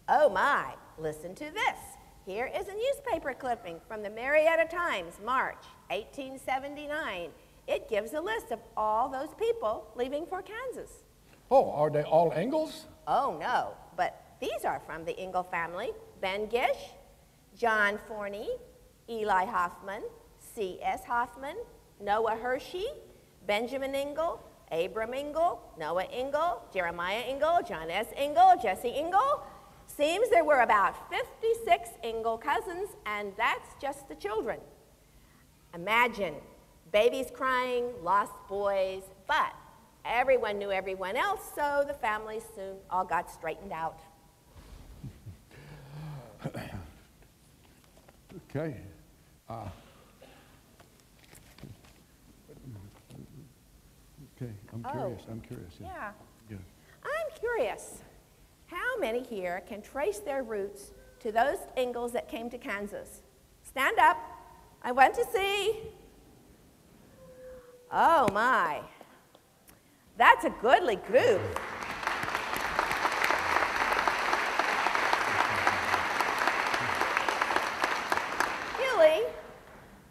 Oh my, listen to this. Here is a newspaper clipping from the Marietta Times, March 1879. It gives a list of all those people leaving for Kansas. Oh, are they all Engles? Oh no, but these are from the Engle family. Ben Gish, John Forney, Eli Hoffman, C.S. Hoffman, Noah Hershey, Benjamin Engle, Abram Engle, Noah Engle, Jeremiah Engle, John S. Engle, Jesse Engle. Seems there were about 56 Engle cousins, and that's just the children. Imagine babies crying, lost boys, but everyone knew everyone else, so the families soon all got straightened out. Okay. Okay, I'm curious. Yeah. Yeah. I'm curious. How many here can trace their roots to those Engles that came to Kansas? Stand up. I want to see. Oh my. That's a goodly group. Julie,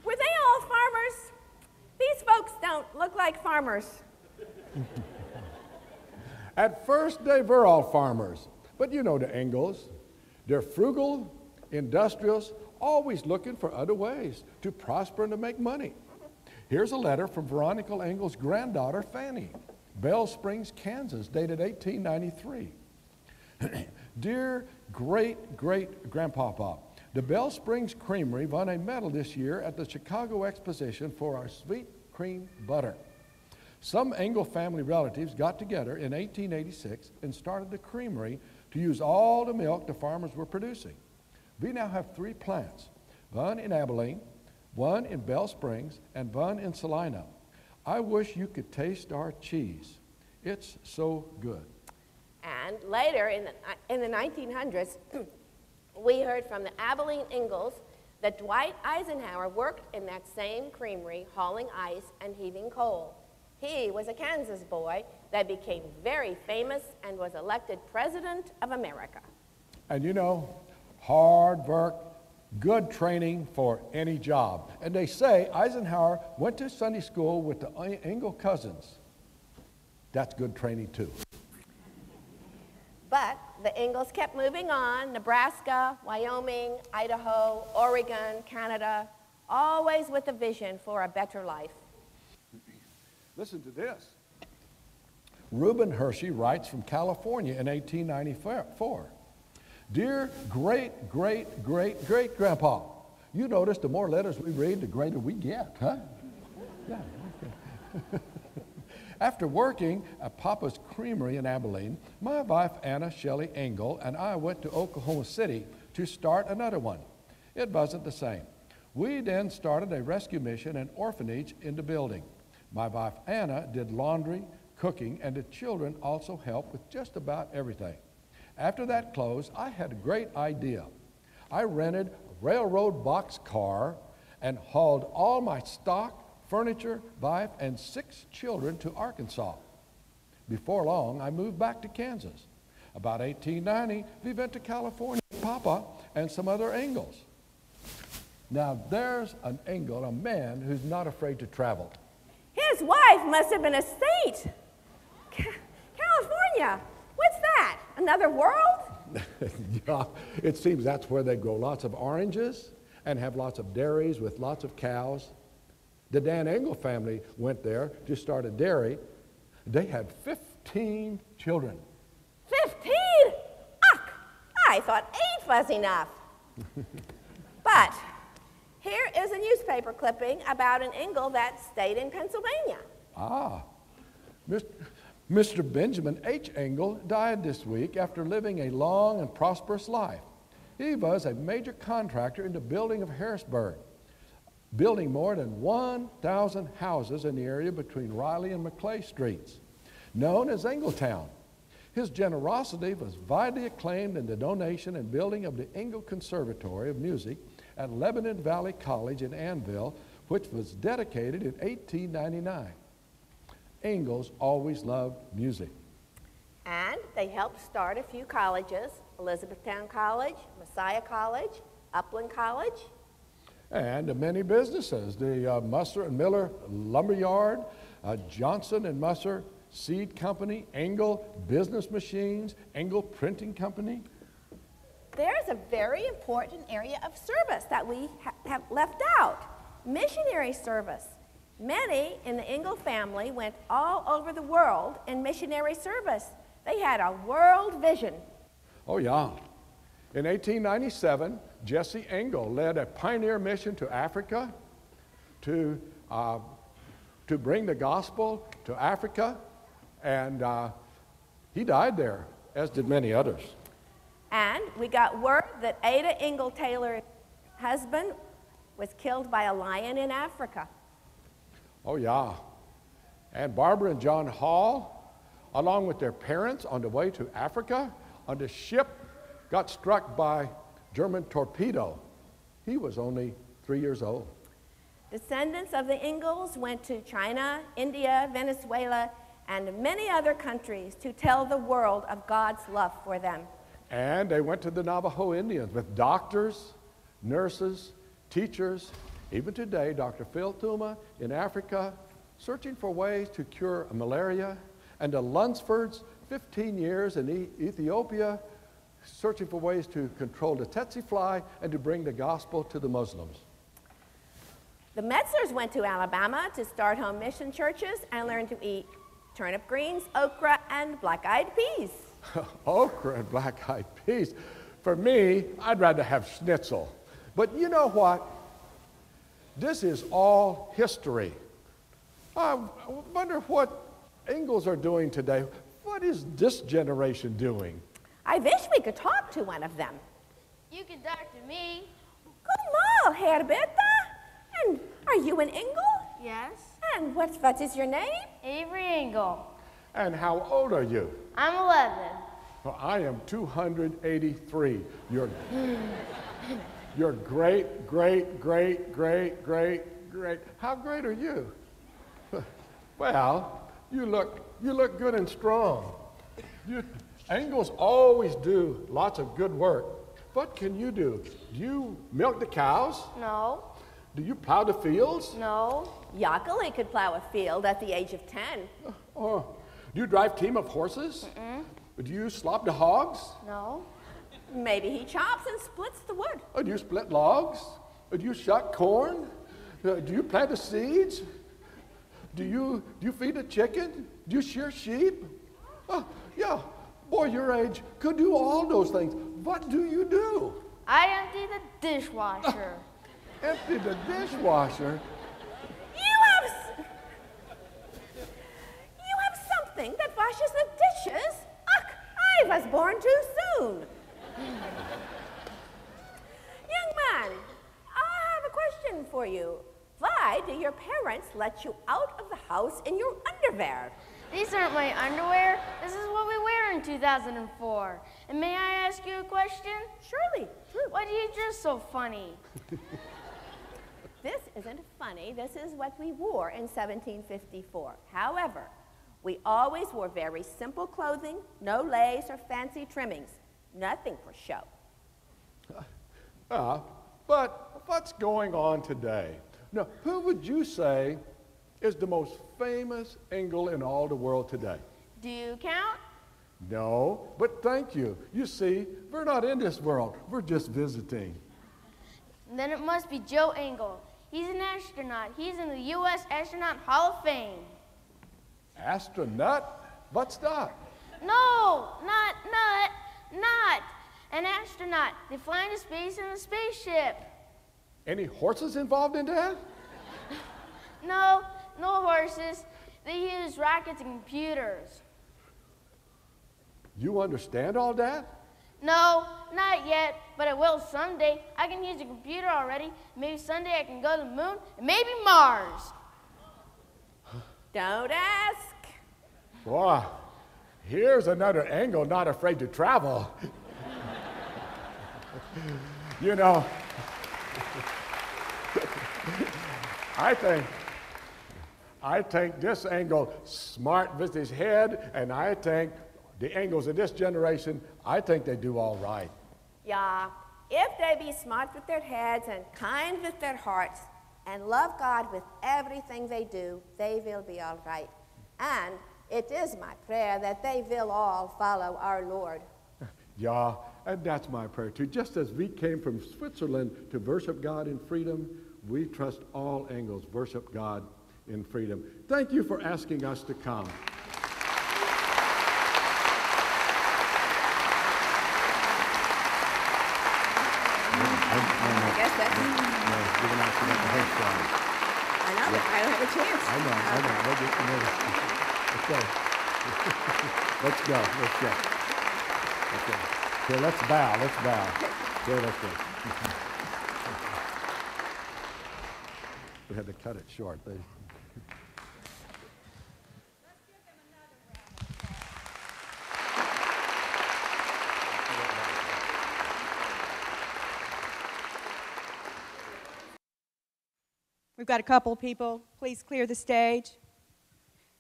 were they all farmers? These folks don't look like farmers. At first, they were all farmers, but you know the Engles. They're frugal, industrious, always looking for other ways to prosper and to make money. Here's a letter from Veronica Engle's granddaughter, Fanny, Bell Springs, Kansas, dated 1893. Dear great-great-grandpapa, the Bell Springs Creamery won a medal this year at the Chicago Exposition for our sweet cream butter. Some Engle family relatives got together in 1886 and started the creamery to use all the milk the farmers were producing. We now have 3 plants, one in Abilene, one in Bell Springs, and one in Salina. I wish you could taste our cheese. It's so good. And later in the 1900s, we heard from the Abilene Engles that Dwight Eisenhower worked in that same creamery hauling ice and heaving coal. He was a Kansas boy that became very famous and was elected President of America. And you know, hard work, good training for any job. And they say Eisenhower went to Sunday school with the Engle cousins. That's good training too. But the Engles kept moving on, Nebraska, Wyoming, Idaho, Oregon, Canada, always with a vision for a better life. Listen to this. Reuben Hershey writes from California in 1894. Dear great-great-great-great-grandpa, you notice the more letters we read, the greater we get, huh? Yeah, okay. After working at Papa's Creamery in Abilene, my wife Anna Shelley Engle and I went to Oklahoma City to start another one. It wasn't the same. We then started a rescue mission and orphanage in the building. My wife Anna did laundry, cooking, and the children also helped with just about everything. After that closed, I had a great idea. I rented a railroad boxcar and hauled all my stock, furniture, wife, and 6 children to Arkansas. Before long, I moved back to Kansas. About 1890, we went to California with Papa and some other Engles. Now, there's an Engle, a man who's not afraid to travel. His wife must have been a saint. California, what's that? Another world? Yeah, it seems that's where they grow lots of oranges and have lots of dairies with lots of cows. The Dan Engle family went there to start a dairy. They had 15 children. 15? Ugh, I thought 8 was enough. But here is a newspaper clipping about an Engle that stayed in Pennsylvania. Ah, Mr. Benjamin H. Engle died this week after living a long and prosperous life. He was a major contractor in the building of Harrisburg, building more than 1,000 houses in the area between Riley and McClay Streets, known as Engletown. His generosity was widely acclaimed in the donation and building of the Engle Conservatory of Music at Lebanon Valley College in Annville, which was dedicated in 1899. Engles always loved music. And they helped start a few colleges, Elizabethtown College, Messiah College, Upland College. And many businesses, the Musser and Miller Lumberyard, Johnson and Musser Seed Company, Engle Business Machines, Engle Printing Company. There's a very important area of service that we have left out, missionary service. Many in the Engle family went all over the world in missionary service. They had a world vision. Oh, yeah. In 1897, Jesse Engle led a pioneer mission to Africa to bring the gospel to Africa, and he died there, as did many others. And we got word that Ada Engle Taylor's husband was killed by a lion in Africa. Oh, yeah. And Barbara and John Hall, along with their parents on the way to Africa, on the ship, got struck by German torpedo. He was only 3 years old. Descendants of the Engles went to China, India, Venezuela, and many other countries to tell the world of God's love for them. And they went to the Navajo Indians with doctors, nurses, teachers. Even today, Dr. Phil Tuma in Africa, searching for ways to cure malaria, and the Lunsfords, 15 years in Ethiopia, searching for ways to control the tsetse fly and to bring the gospel to the Muslims. The Metzlers went to Alabama to start home mission churches and learn to eat turnip greens, okra, and black-eyed peas. Okra and black-eyed peas. For me, I'd rather have schnitzel. But you know what? This is all history. I wonder what Engles are doing today. What is this generation doing? I wish we could talk to one of them. You can talk to me. Good morning, Herberta. And are you an Engle? Yes. And what is your name? Avery Engle. And how old are you? I'm 11. Well, I am 283. You're You're great, great, great, great, great, great. How great are you? Well, you look good and strong. Engles always do lots of good work. What can you do? Do you milk the cows? No. Do you plow the fields? No. Yockel could plow a field at the age of 10. Oh, do you drive team of horses? Mm-mm. Do you slop the hogs? No. Maybe he chops and splits the wood. Do you split logs? Do you shuck corn? Do you plant the seeds? Do you feed the chicken? Do you shear sheep? Yeah, boy your age could do all those things. What do you do? I empty the dishwasher. Empty the dishwasher? You have something that washes the dishes? Ach, I was born too soon. Young man, I have a question for you. Why do your parents let you out of the house in your underwear? These aren't my underwear. This is what we wear in 2004. And may I ask you a question? Surely. Why do you dress so funny? This isn't funny. This is what we wore in 1754. However, we always wore very simple clothing, no lace or fancy trimmings, nothing for show. But what's going on today? Now, who would you say is the most famous Engle in all the world today? Do you count? No, but thank you. You see, we're not in this world. We're just visiting. Then it must be Joe Engle. He's an astronaut. He's in the U.S. Astronaut Hall of Fame. Astronaut? What's that? No, not an astronaut. They fly into space in a spaceship. Any horses involved in that? No horses. They use rockets and computers. You understand all that? No, not yet, but I will someday. I can use a computer already. Maybe someday I can go to the moon and maybe Mars. Don't ask. Boy, here's another Engle not afraid to travel. You know, I think this Engle smart with his head, and I think the Engles of this generation, I think they do all right. Yeah, if they be smart with their heads and kind with their hearts and love God with everything they do, they will be all right. And it is my prayer that they will all follow our Lord. Yeah, and that's my prayer too. Just as we came from Switzerland to worship God in freedom, we trust all Engles worship God in freedom. Thank you for asking us to come. I guess that's... You're going to ask about the headstone. I know, but I don't have a chance. I know. Let's go. Okay, let's bow. Okay, let's go. We had to cut it short. We've got a couple of people. Please clear the stage.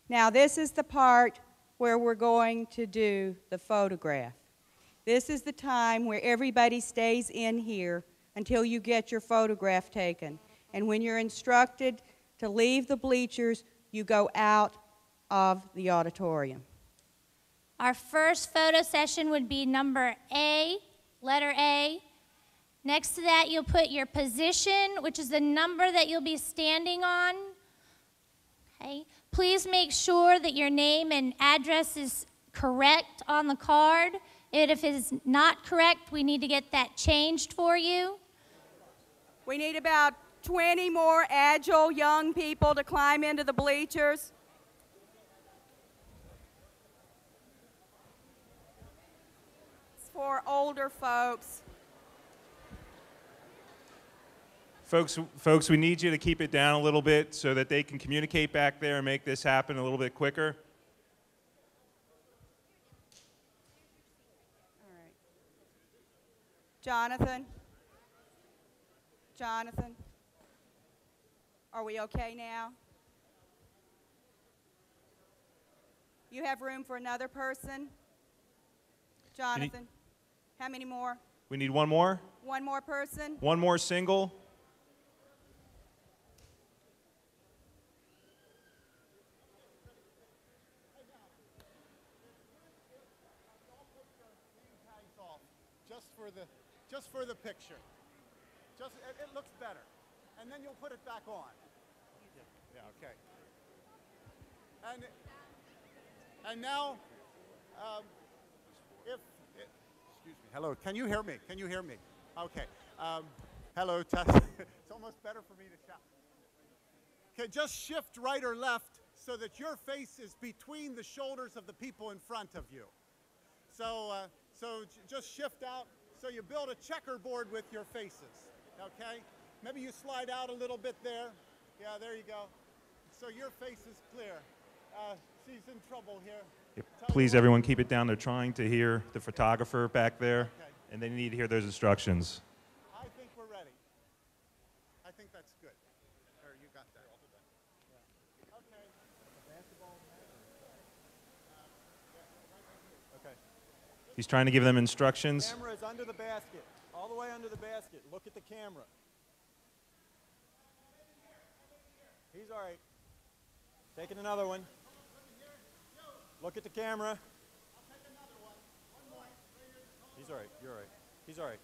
Now, this is the part where we're going to do the photograph. This is the time where everybody stays in here until you get your photograph taken. And when you're instructed to leave the bleachers, you go out of the auditorium. Our first photo session would be number A, letter A. Next to that, you'll put your position, which is the number that you'll be standing on. Okay. Please make sure that your name and address is correct on the card. And if it is not correct, we need to get that changed for you. We need about 20 more agile young people to climb into the bleachers. It's for older folks. Folks, we need you to keep it down a little bit so that they can communicate back there and make this happen a little bit quicker. All right. Jonathan? Jonathan? Are we okay now? You have room for another person? Jonathan, how many more? We need one more. One more person? One more single. Just for the picture. It looks better. And then you'll put it back on. Yeah, okay. And now, excuse me. Hello, can you hear me? Can you hear me? Okay. Hello, Tess. It's almost better for me to shout. Okay, just shift right or left so that your face is between the shoulders of the people in front of you. So just shift out so you build a checkerboard with your faces, okay? Maybe you slide out a little bit there. Yeah, there you go. So your face is clear. She's in trouble here. Yeah, please, everyone, keep it down. They're trying to hear the photographer back there, okay. And they need to hear those instructions. I think we're ready. I think that's good. Or you got that. Yeah. Okay. He's trying to give them instructions. Camera is under the basket. All the way under the basket. Look at the camera. He's all right. Taking another one. Look at the camera. I'll take another one. One more. He's all right. You're all right. He's all right.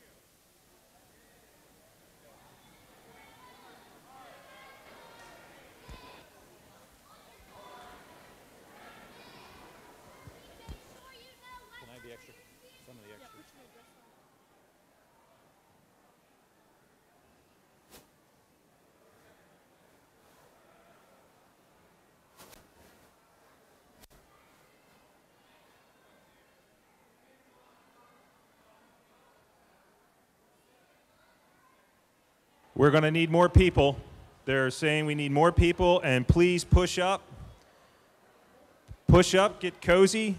Can I have the extra? Some of the extra. We're going to need more people. They're saying we need more people, and please push up. Push up, get cozy.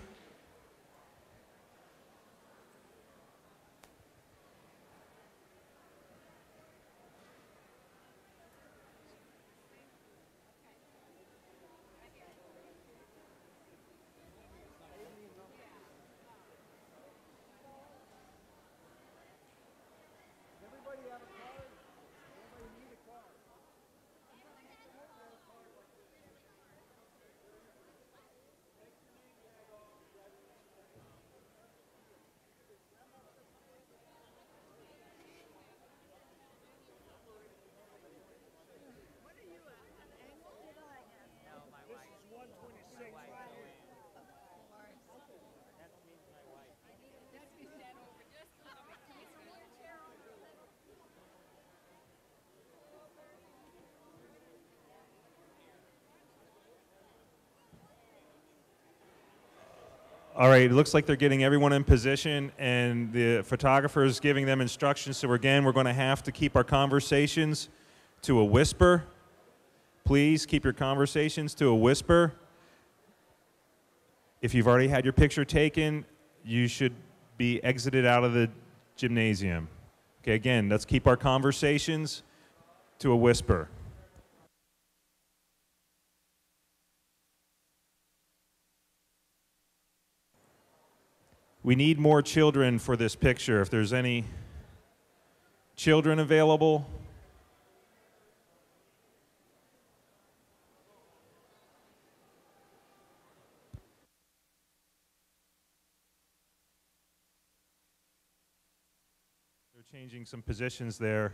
All right, it looks like they're getting everyone in position, and the photographer is giving them instructions. So again, we're going to have to keep our conversations to a whisper. Please keep your conversations to a whisper. If you've already had your picture taken, you should be exited out of the gymnasium. Okay, again, let's keep our conversations to a whisper. We need more children for this picture. If there's any children available. They're changing some positions there.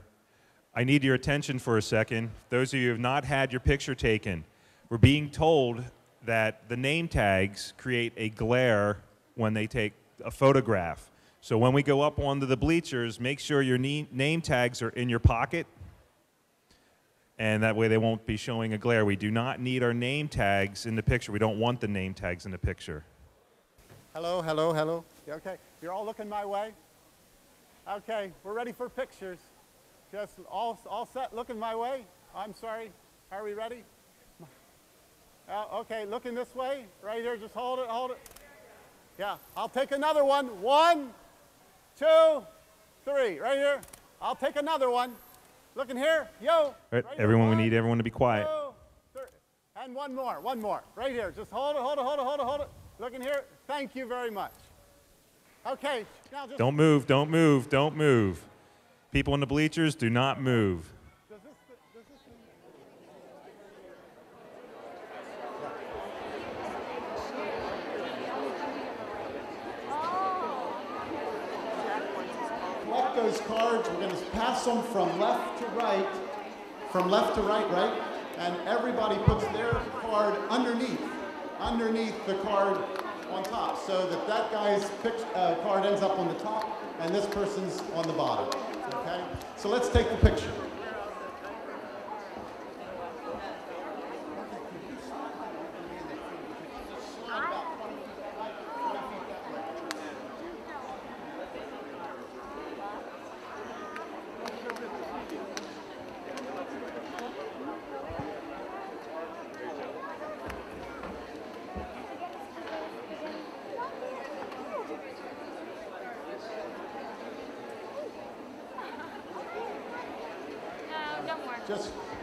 I need your attention for a second. Those of you who have not had your picture taken, we're being told that the name tags create a glare when they take a photograph. So when we go up onto the bleachers, make sure your name tags are in your pocket, and that way they won't be showing a glare. We do not need our name tags in the picture. We don't want the name tags in the picture. Hello, hello, hello. You okay? You're all looking my way? Okay, we're ready for pictures. Just all set, looking my way? I'm sorry. Are we ready? Okay, looking this way. Right here, just hold it, hold it. Yeah, I'll take another one. 1, 2, 3. Right here. I'll take another one. Looking here. Yo. All right, Right everyone, we here. need everyone to be quiet. Yo. And one more. Right here. Just hold it. Looking here. Thank you very much. Okay. Now just Don't move, don't move, don't move. People in the bleachers, do not move. collect those cards. We're going to pass them from left to right. Right? And everybody puts their card underneath the card on top, so that that guy's card ends up on the top and this person's on the bottom. Okay? So let's take the picture.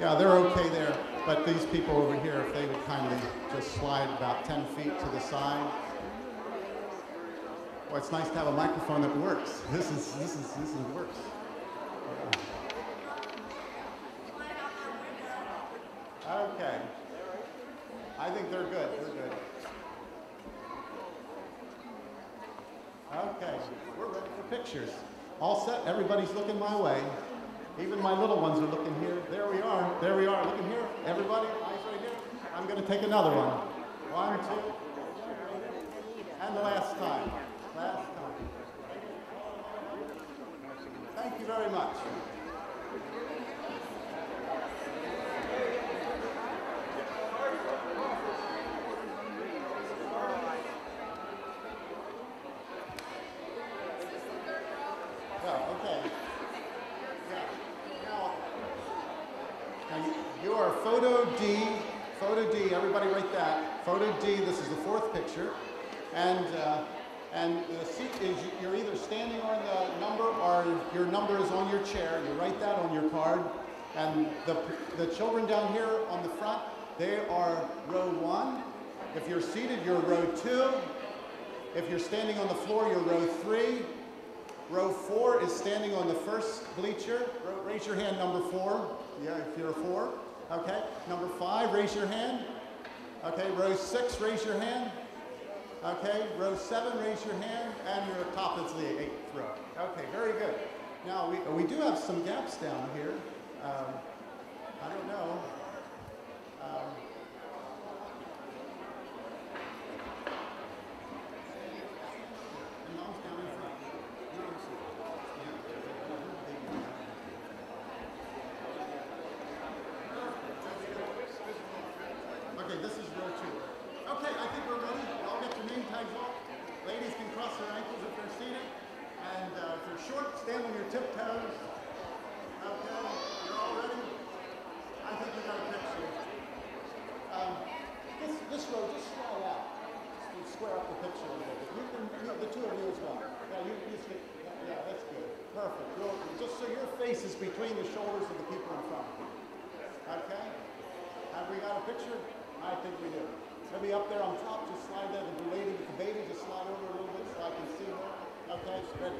Yeah, they're okay there, but these people over here, if they would kindly just slide about 10 feet to the side. Well, it's nice to have a microphone that works. This works. Okay. I think they're good. Okay, we're ready for pictures. All set. Everybody's looking my way. Even my little ones are looking here. There we are. Looking here. Everybody, eyes right here. I'm going to take another one. 1, 2. And the last time. Thank you very much. Okay. You are photo D, everybody write that. Photo D, this is the 4th picture. And the seat is, you're either standing on the number or your number is on your chair. You write that on your card. And the children down here on the front, they are row 1. If you're seated, you're row 2. If you're standing on the floor, you're row 3. Row 4 is standing on the first bleacher. Raise your hand, number 4. Yeah, if you're a 4. Okay. Number 5, raise your hand. Okay. Row 6, raise your hand. Okay. Row 7, raise your hand. And your top is the 8th row. Okay, very good. Now, we do have some gaps down here. I don't know. Okay, this is row 2. Okay, I think we're ready. I'll get your name tags off. Ladies can cross their ankles if they're seated. And if you're short, stand on your tiptoes. Okay, you're all ready? I think we got a picture. This row, just slide out. Just square up the picture a little bit. The two of you as well. Yeah, that's good. Perfect. Just so your face is between the shoulders of the people in front of you. Okay? Have we got a picture? I think we do. Maybe up there on top, just slide that. The lady with the baby, just slide over a little bit so I can see her. Okay, ready.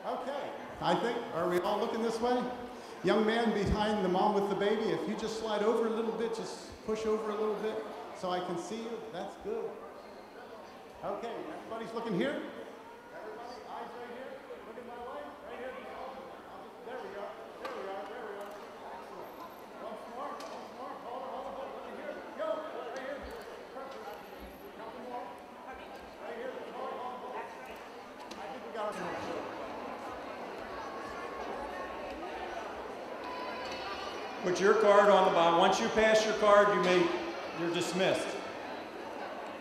Okay, I think, are we all looking this way? Young man behind the mom with the baby, if you just slide over a little bit, just push over a little bit so I can see you, that's good. Okay, everybody's looking here? Everybody, eyes right here, looking my way, right here. There we go. Excellent. Once more, hold it, looking here, go, right here, perfect. Couple more, right here, hold. I think we got it. Put your card on the bottom. Once you pass your card, you're dismissed.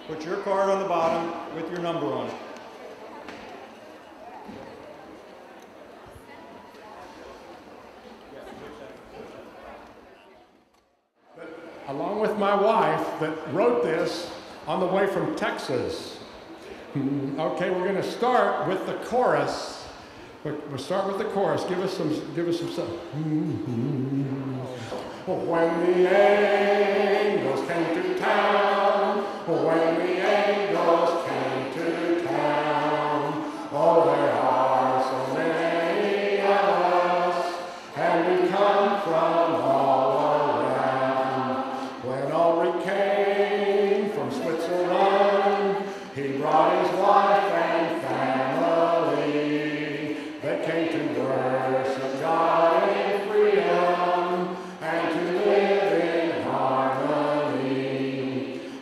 Put your card on the bottom with your number on it. Along with my wife that wrote this on the way from Texas. Okay, we're going to start with the chorus. We'll start with the chorus. Give us some stuff. When the angels came to town, when the angels came to town, oh, there are so many of us, and we come from all around. When Ulrich came from Switzerland, he brought his wife and family. They came to worship God in freedom and to live in harmony.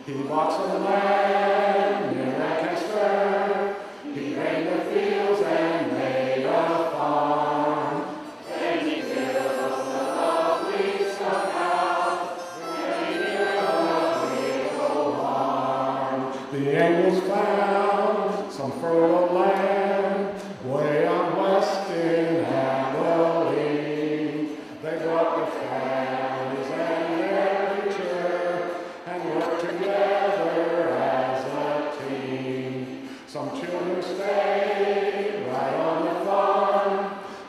He bought some land near Lancaster. He made the fields and made a farm. Then he built a lovely stone house and he built a little barn. The Engles found some fertile land way out west in Abilene. They brought the families and their preacher and worked together as a team. Some children stayed right on the farm.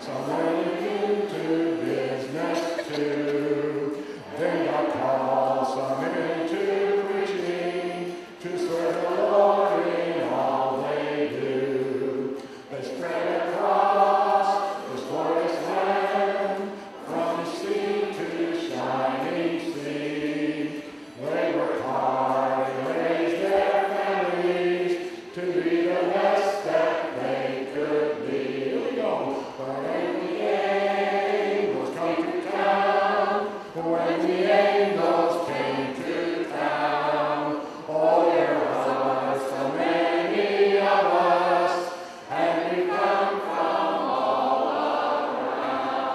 Some went into business too. Then got called some into preaching to serve the Lord in all they do. They spread across this glorious land from sea to shining sea. They worked hard and raised their families to be the best that they could be. Here we go. When the angels come to town, when the angels came to town, oh, there are so many of us, and we come from all around.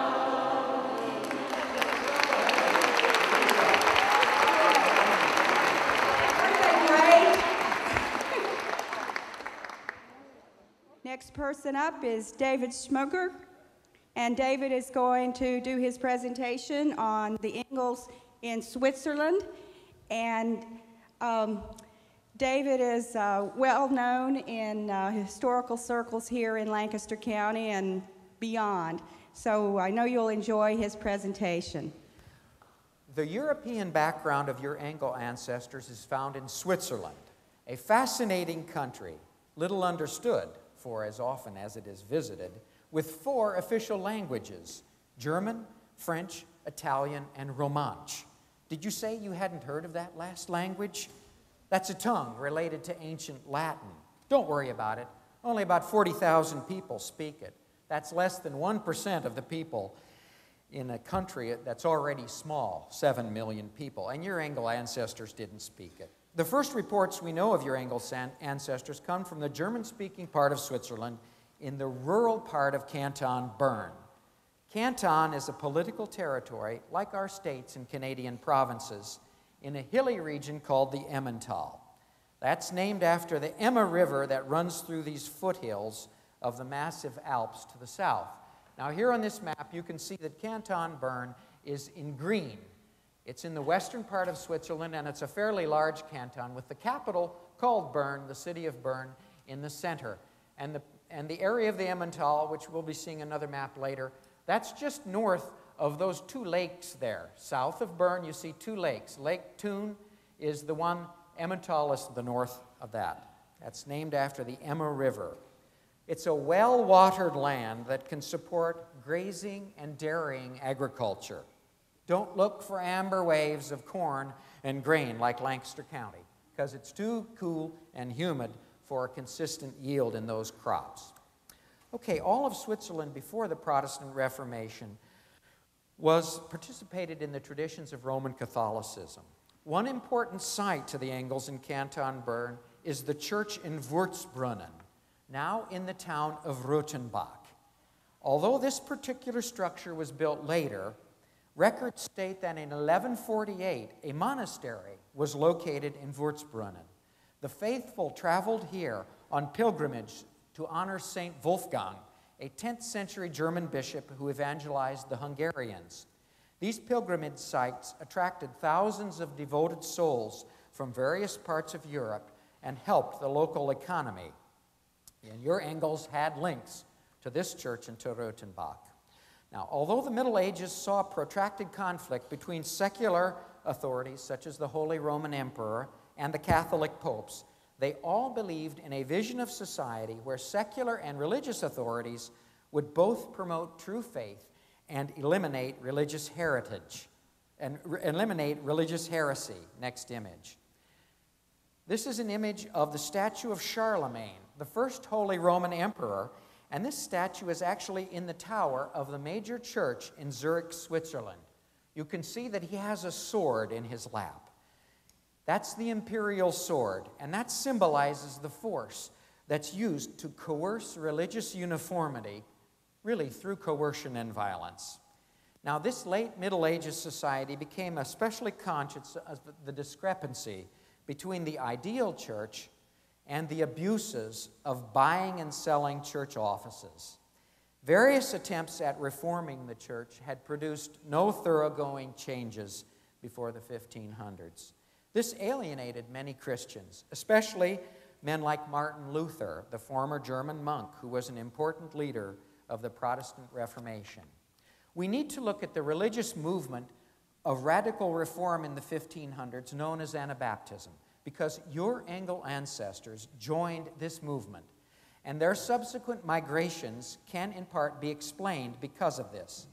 Great. Next person up is David Schmucker, and David is going to do his presentation on the Engles in Switzerland. And David is well known in historical circles here in Lancaster County and beyond. So I know you'll enjoy his presentation. The European background of your Engle ancestors is found in Switzerland, a fascinating country, little understood for as often as it is visited, with 4 official languages: German, French, Italian, and Romansh. Did you say you hadn't heard of that last language? That's a tongue related to ancient Latin. Don't worry about it. Only about 40,000 people speak it. That's less than 1% of the people in a country that's already small, 7 million people, and your Engle ancestors didn't speak it. The first reports we know of your Engle ancestors come from the German-speaking part of Switzerland in the rural part of Canton Bern. Canton is a political territory, like our states and Canadian provinces, in a hilly region called the Emmental. That's named after the Emma River that runs through these foothills of the massive Alps to the south. Now here on this map you can see that Canton Bern is in green. It's in the western part of Switzerland, and it's a fairly large canton with the capital called Bern, the city of Bern, in the center. And the area of the Emmental, which we'll be seeing another map later, that's just north of those 2 lakes there. South of Bern, you see 2 lakes. Lake Thun is the one, Emmental is the north of that. That's named after the Emma River. It's a well-watered land that can support grazing and dairying agriculture. Don't look for amber waves of corn and grain like Lancaster County, because it's too cool and humid for a consistent yield in those crops. Okay, all of Switzerland before the Protestant Reformation participated in the traditions of Roman Catholicism. One important site to the Engles in Canton Bern is the church in Wurzbrunnen, now in the town of Rothenbach. Although this particular structure was built later, Records state that in 1148, a monastery was located in Würzbrunnen. The faithful traveled here on pilgrimage to honor Saint Wolfgang, a 10th century German bishop who evangelized the Hungarians. These pilgrimage sites attracted thousands of devoted souls from various parts of Europe and helped the local economy. And your Engels had links to this church and to Rothenbach. Now, although the Middle Ages saw protracted conflict between secular authorities, such as the Holy Roman Emperor and the Catholic popes, they all believed in a vision of society where secular and religious authorities would both promote true faith and eliminate religious heritage, and eliminate religious heresy. Next image. This is an image of the statue of Charlemagne, the first Holy Roman Emperor, and this statue is actually in the tower of the major church in Zurich, Switzerland. You can see that he has a sword in his lap. That's the imperial sword, and that symbolizes the force that's used to coerce religious uniformity, really through coercion and violence. Now, this late Middle Ages society became especially conscious of the discrepancy between the ideal church and the abuses of buying and selling church offices. Various attempts at reforming the church had produced no thoroughgoing changes before the 1500s. This alienated many Christians, especially men like Martin Luther, the former German monk who was an important leader of the Protestant Reformation. We need to look at the religious movement of radical reform in the 1500s known as Anabaptism, because your Engle ancestors joined this movement, and their subsequent migrations can in part be explained because of this.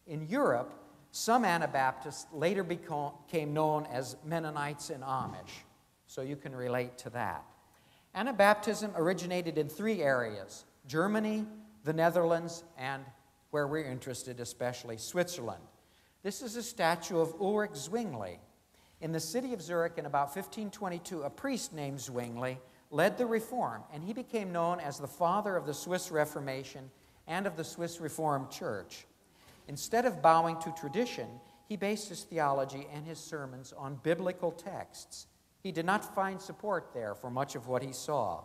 In Europe, some Anabaptists later became known as Mennonites and Amish, so you can relate to that. Anabaptism originated in 3 areas: Germany, the Netherlands, and where we're interested especially, Switzerland. This is a statue of Ulrich Zwingli. In the city of Zurich in about 1522, a priest named Zwingli led the reform, and he became known as the father of the Swiss Reformation and of the Swiss Reformed Church. Instead of bowing to tradition, he based his theology and his sermons on biblical texts. He did not find support there for much of what he saw.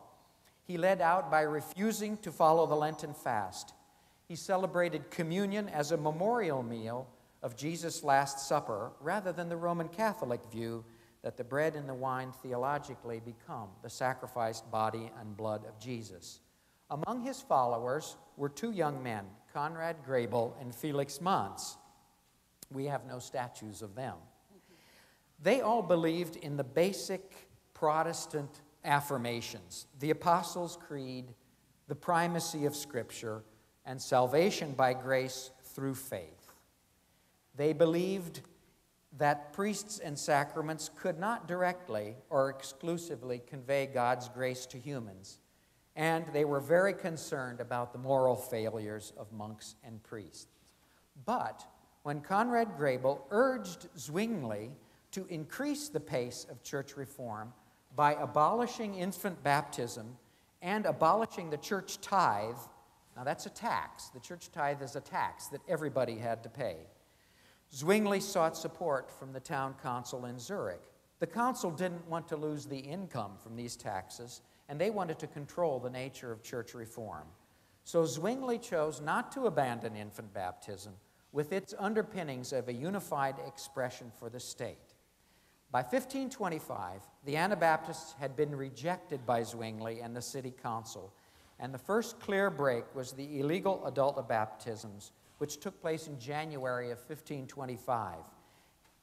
He led out by refusing to follow the Lenten fast. He celebrated communion as a memorial meal of Jesus' Last Supper, rather than the Roman Catholic view that the bread and the wine theologically become the sacrificed body and blood of Jesus. Among his followers were 2 young men, Conrad Grebel and Felix Manz. We have no statues of them. They all believed in the basic Protestant affirmations: the Apostles' Creed, the primacy of Scripture, and salvation by grace through faith. They believed that priests and sacraments could not directly or exclusively convey God's grace to humans, and they were very concerned about the moral failures of monks and priests. But when Conrad Grebel urged Zwingli to increase the pace of church reform by abolishing infant baptism and abolishing the church tithe, now that's a tax. The church tithe is a tax that everybody had to pay. Zwingli sought support from the town council in Zurich. The council didn't want to lose the income from these taxes, and they wanted to control the nature of church reform. So Zwingli chose not to abandon infant baptism with its underpinnings of a unified expression for the state. By 1525, the Anabaptists had been rejected by Zwingli and the city council, and the first clear break was the illegal adult baptisms, which took place in January of 1525.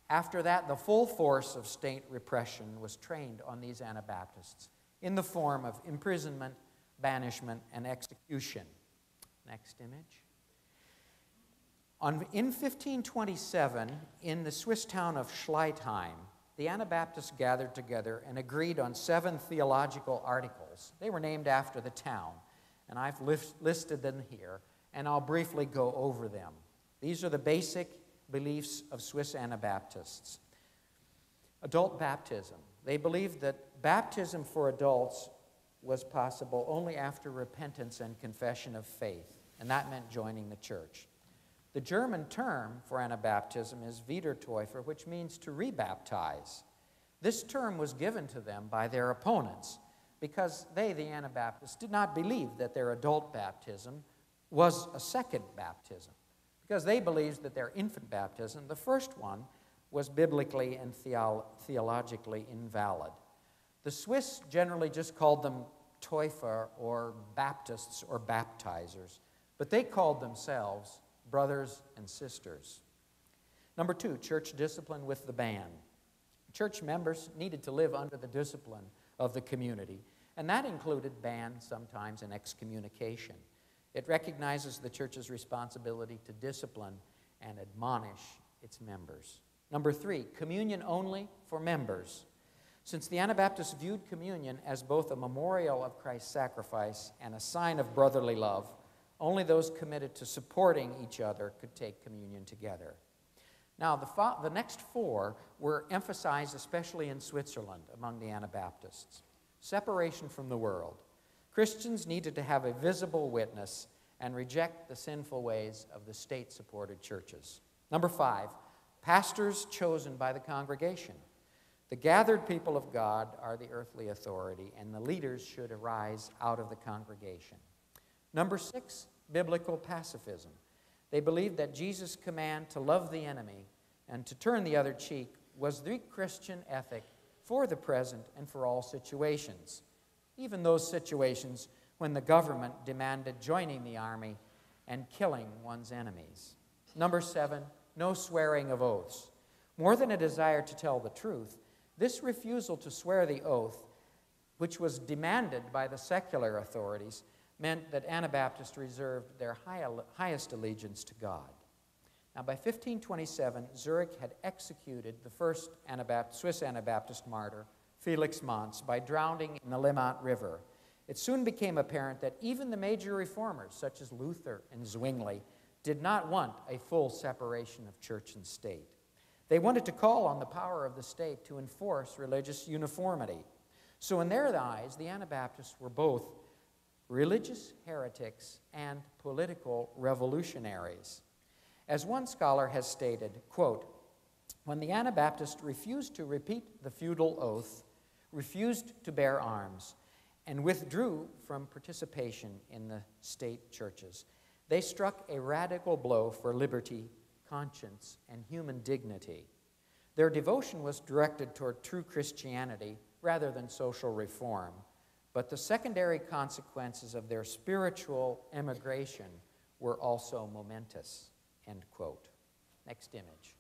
After that, the full force of state repression was trained on these Anabaptists in the form of imprisonment, banishment, and execution. Next image. In 1527, in the Swiss town of Schleitheim, the Anabaptists gathered together and agreed on 7 theological articles. They were named after the town, and I've listed them here, and I'll briefly go over them. These are the basic beliefs of Swiss Anabaptists. Adult baptism. They believed that baptism for adults was possible only after repentance and confession of faith, and that meant joining the church. The German term for Anabaptism is Wiedertäufer, which means to rebaptize. This term was given to them by their opponents because they, the Anabaptists, did not believe that their adult baptism was a second baptism, because they believed that their infant baptism, the first one, was biblically and theologically invalid. The Swiss generally just called them Täufer or Baptists or baptizers, but they called themselves brothers and sisters. Number 2, church discipline with the band. Church members needed to live under the discipline of the community, and that included ban, sometimes, and excommunication. It recognizes the church's responsibility to discipline and admonish its members. Number 3, communion only for members. Since the Anabaptists viewed communion as both a memorial of Christ's sacrifice and a sign of brotherly love, only those committed to supporting each other could take communion together. Now, the next 4 were emphasized especially in Switzerland among the Anabaptists. Separation from the world. Christians needed to have a visible witness and reject the sinful ways of the state-supported churches. Number 5, pastors chosen by the congregation. The gathered people of God are the earthly authority, and the leaders should arise out of the congregation. Number 6, biblical pacifism. They believed that Jesus' command to love the enemy and to turn the other cheek was the Christian ethic for the present and for all situations, even those situations when the government demanded joining the army and killing one's enemies. Number 7, no swearing of oaths. More than a desire to tell the truth, this refusal to swear the oath, which was demanded by the secular authorities, meant that Anabaptists reserved their highest allegiance to God. Now, by 1527, Zurich had executed the first Swiss Anabaptist martyr, Felix Manz, by drowning in the Limmat River. It soon became apparent that even the major reformers, such as Luther and Zwingli, did not want a full separation of church and state. They wanted to call on the power of the state to enforce religious uniformity. So in their eyes, the Anabaptists were both religious heretics and political revolutionaries. As one scholar has stated, quote, when the Anabaptists refused to repeat the feudal oath, refused to bear arms, and withdrew from participation in the state churches, they struck a radical blow for liberty, conscience, and human dignity. Their devotion was directed toward true Christianity rather than social reform, but the secondary consequences of their spiritual emigration were also momentous, end quote. Next image.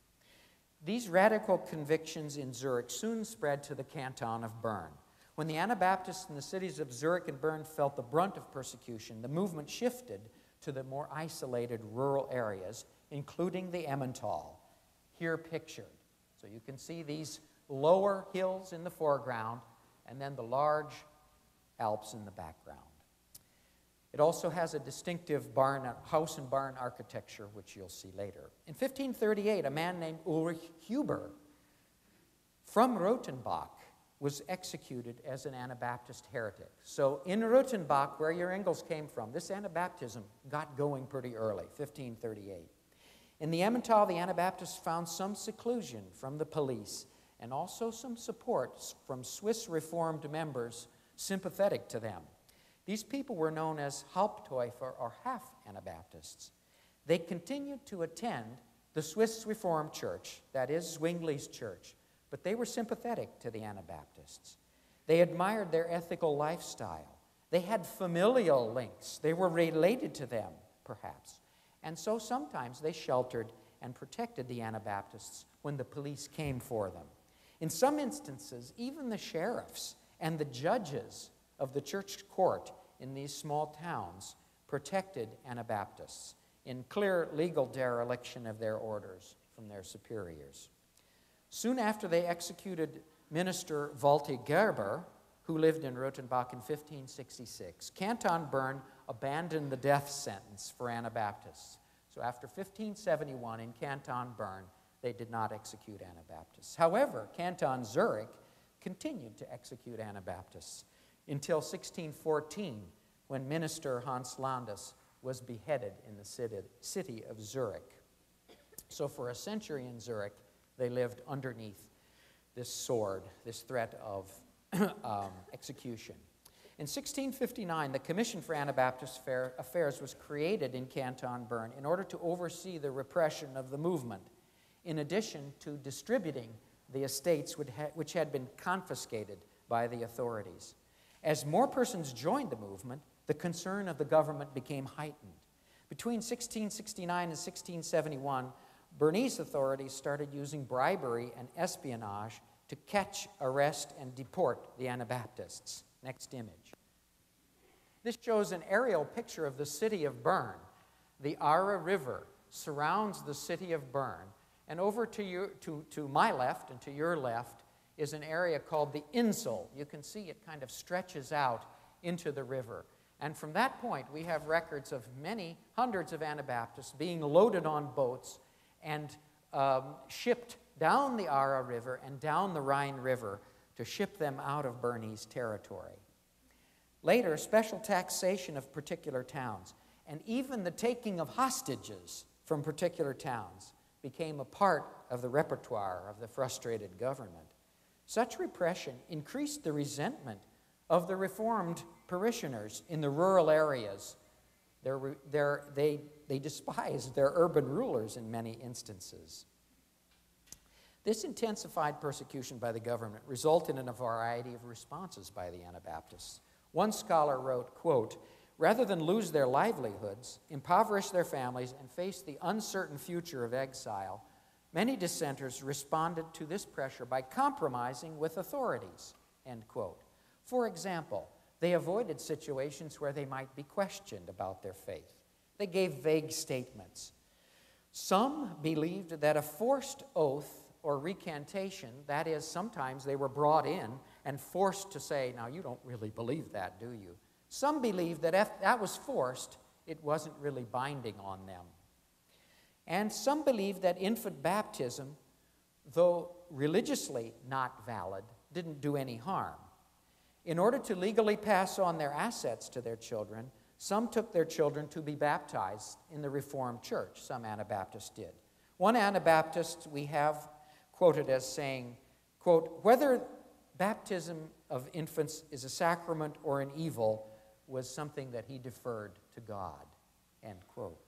These radical convictions in Zurich soon spread to the canton of Bern. When the Anabaptists in the cities of Zurich and Bern felt the brunt of persecution, the movement shifted to the more isolated rural areas, including the Emmental, here pictured. So you can see these lower hills in the foreground and then the large Alps in the background. It also has a distinctive house and barn architecture, which you'll see later. In 1538, a man named Ulrich Huber from Rothenbach was executed as an Anabaptist heretic. So in Rothenbach, where your Engles came from, this Anabaptism got going pretty early, 1538. In the Emmental, the Anabaptists found some seclusion from the police and also some support from Swiss Reformed members sympathetic to them. These people were known as Haupttäufer or half-Anabaptists. They continued to attend the Swiss Reformed Church, that is Zwingli's church, but they were sympathetic to the Anabaptists. They admired their ethical lifestyle. They had familial links. They were related to them, perhaps. And so sometimes they sheltered and protected the Anabaptists when the police came for them. In some instances, even the sheriffs and the judges of the church court in these small towns protected Anabaptists in clear legal dereliction of their orders from their superiors. Soon after they executed Minister Walter Gerber, who lived in Rothenbach in 1566, Canton Bern abandoned the death sentence for Anabaptists. So after 1571 in Canton Bern, they did not execute Anabaptists. However, Canton Zurich continued to execute Anabaptists until 1614, when Minister Hans Landis was beheaded in the city of Zurich. So for a century in Zurich, they lived underneath this sword, this threat of execution. In 1659, the Commission for Anabaptist Affairs was created in Canton Bern in order to oversee the repression of the movement, in addition to distributing the estates which had been confiscated by the authorities. As more persons joined the movement, the concern of the government became heightened. Between 1669 and 1671, Bernese authorities started using bribery and espionage to catch, arrest, and deport the Anabaptists. Next image. This shows an aerial picture of the city of Bern. The Aare River surrounds the city of Bern, and over to my left and to your left is an area called the Insel. You can see it kind of stretches out into the river. And from that point, we have records of many hundreds of Anabaptists being loaded on boats and shipped down the Aare River and down the Rhine River to ship them out of Bernese territory. Later, special taxation of particular towns and even the taking of hostages from particular towns became a part of the repertoire of the frustrated government. Such repression increased the resentment of the Reformed parishioners in the rural areas. They despised their urban rulers in many instances. This intensified persecution by the government resulted in a variety of responses by the Anabaptists. One scholar wrote, quote, "Rather than lose their livelihoods, impoverish their families, and face the uncertain future of exile, many dissenters responded to this pressure by compromising with authorities," end quote. For example, they avoided situations where they might be questioned about their faith. They gave vague statements. Some believed that a forced oath or recantation, that is, sometimes they were brought in and forced to say, "Now, you don't really believe that, do you?" Some believed that if that was forced, it wasn't really binding on them. And some believed that infant baptism, though religiously not valid, didn't do any harm. In order to legally pass on their assets to their children, some took their children to be baptized in the Reformed Church. Some Anabaptists did. One Anabaptist we have quoted as saying, quote, "Whether baptism of infants is a sacrament or an evil was something that he deferred to God," end quote.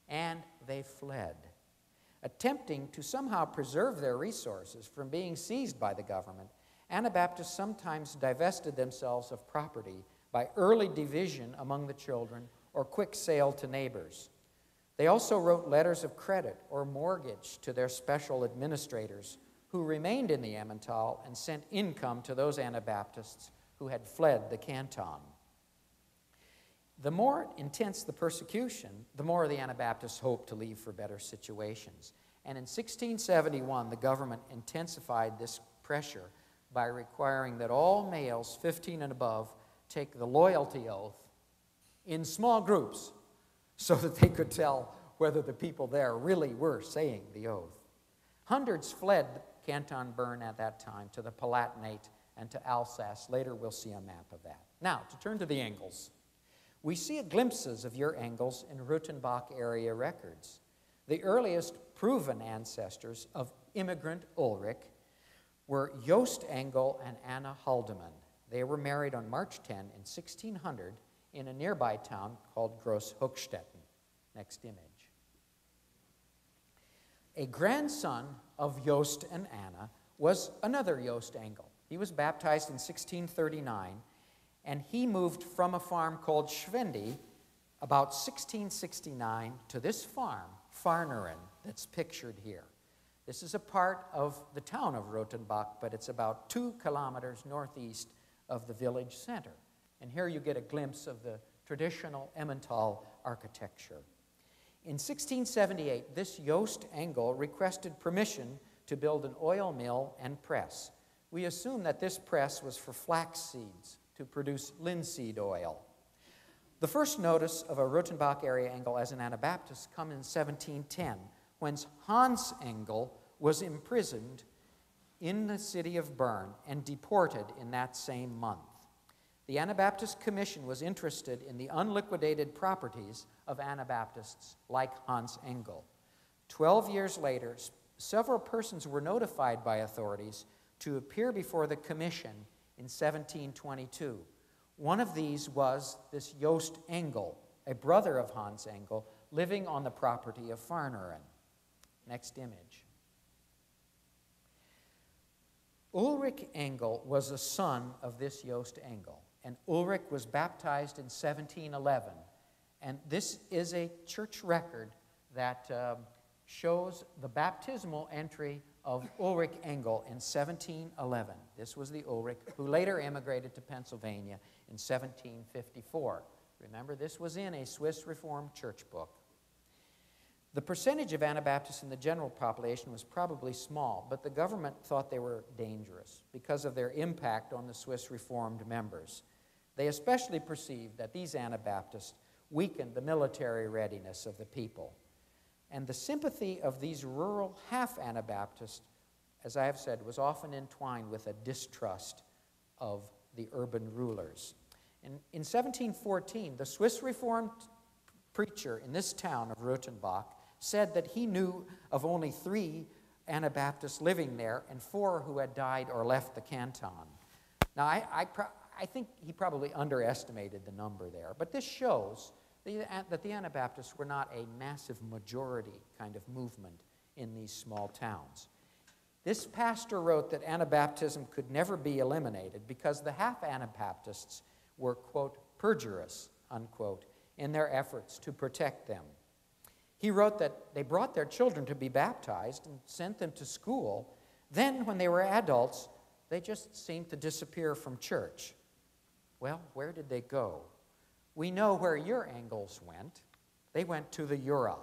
And they fled, attempting to somehow preserve their resources from being seized by the government. Anabaptists sometimes divested themselves of property by early division among the children or quick sale to neighbors. They also wrote letters of credit or mortgage to their special administrators who remained in the Emmental and sent income to those Anabaptists who had fled the canton. The more intense the persecution, the more the Anabaptists hoped to leave for better situations. And in 1671, the government intensified this pressure by requiring that all males 15 and above take the loyalty oath in small groups so that they could tell whether the people there really were saying the oath. Hundreds fled Canton Bern at that time to the Palatinate and to Alsace. Later we'll see a map of that. Now, to turn to the Engles. We see glimpses of your Engles in Rutenbach area records. The earliest proven ancestors of immigrant Ulrich were Jost Engle and Anna Haldeman. They were married on March 10 in 1600 in a nearby town called Gross Hochstetten. Next image. A grandson of Jost and Anna was another Jost Engle. He was baptized in 1639, and he moved from a farm called Schwendi about 1669 to this farm, Farneren, that's pictured here. This is a part of the town of Rotenbach, but it's about 2 kilometers northeast of the village center. And here you get a glimpse of the traditional Emmental architecture. In 1678, this Jost Engle requested permission to build an oil mill and press. We assume that this press was for flax seeds to produce linseed oil. The first notice of a Rutenbach area Engle as an Anabaptist come in 1710, when Hans Engle was imprisoned in the city of Bern and deported in that same month. The Anabaptist Commission was interested in the unliquidated properties of Anabaptists like Hans Engle. 12 years later, several persons were notified by authorities to appear before the commission in 1722. One of these was this Joost Engle, a brother of Hans Engle, living on the property of Farneren. Next image. Ulrich Engle was a son of this Joost Engle, and Ulrich was baptized in 1711. And this is a church record that shows the baptismal entry of Ulrich Engle in 1711. This was the Ulrich who later emigrated to Pennsylvania in 1754. Remember, this was in a Swiss Reformed church book. The percentage of Anabaptists in the general population was probably small, but the government thought they were dangerous because of their impact on the Swiss Reformed members. They especially perceived that these Anabaptists weakened the military readiness of the people. And the sympathy of these rural half-Anabaptists, as I have said, was often entwined with a distrust of the urban rulers. In 1714, the Swiss Reformed preacher in this town of Rothenbach said that he knew of only 3 Anabaptists living there and 4 who had died or left the canton. Now, I think he probably underestimated the number there, but this shows that the Anabaptists were not a massive majority kind of movement in these small towns. This pastor wrote that Anabaptism could never be eliminated because the half-Anabaptists were, quote, perjurous, unquote, in their efforts to protect them. He wrote that they brought their children to be baptized and sent them to school. Then, when they were adults, they just seemed to disappear from church. Well, where did they go? We know where your Engles went. They went to the Jura.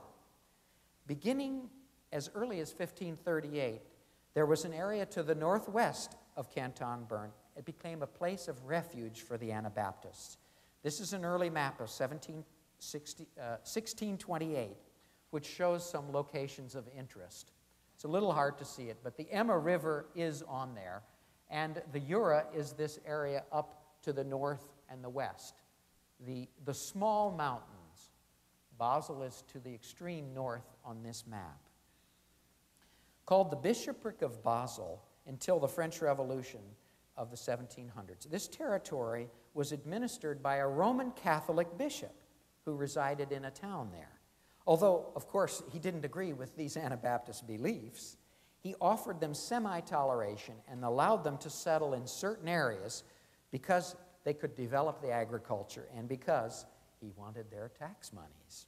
Beginning as early as 1538, there was an area to the northwest of Canton Bern. It became a place of refuge for the Anabaptists. This is an early map of 1628, which shows some locations of interest. It's a little hard to see it, but the Emma River is on there, and the Jura is this area up to the north and the west. The small mountains, Basel is to the extreme north on this map. Called the Bishopric of Basel until the French Revolution of the 1700s. This territory was administered by a Roman Catholic bishop who resided in a town there. Although, of course, he didn't agree with these Anabaptist beliefs, he offered them semi-toleration and allowed them to settle in certain areas because they could develop the agriculture and because he wanted their tax monies.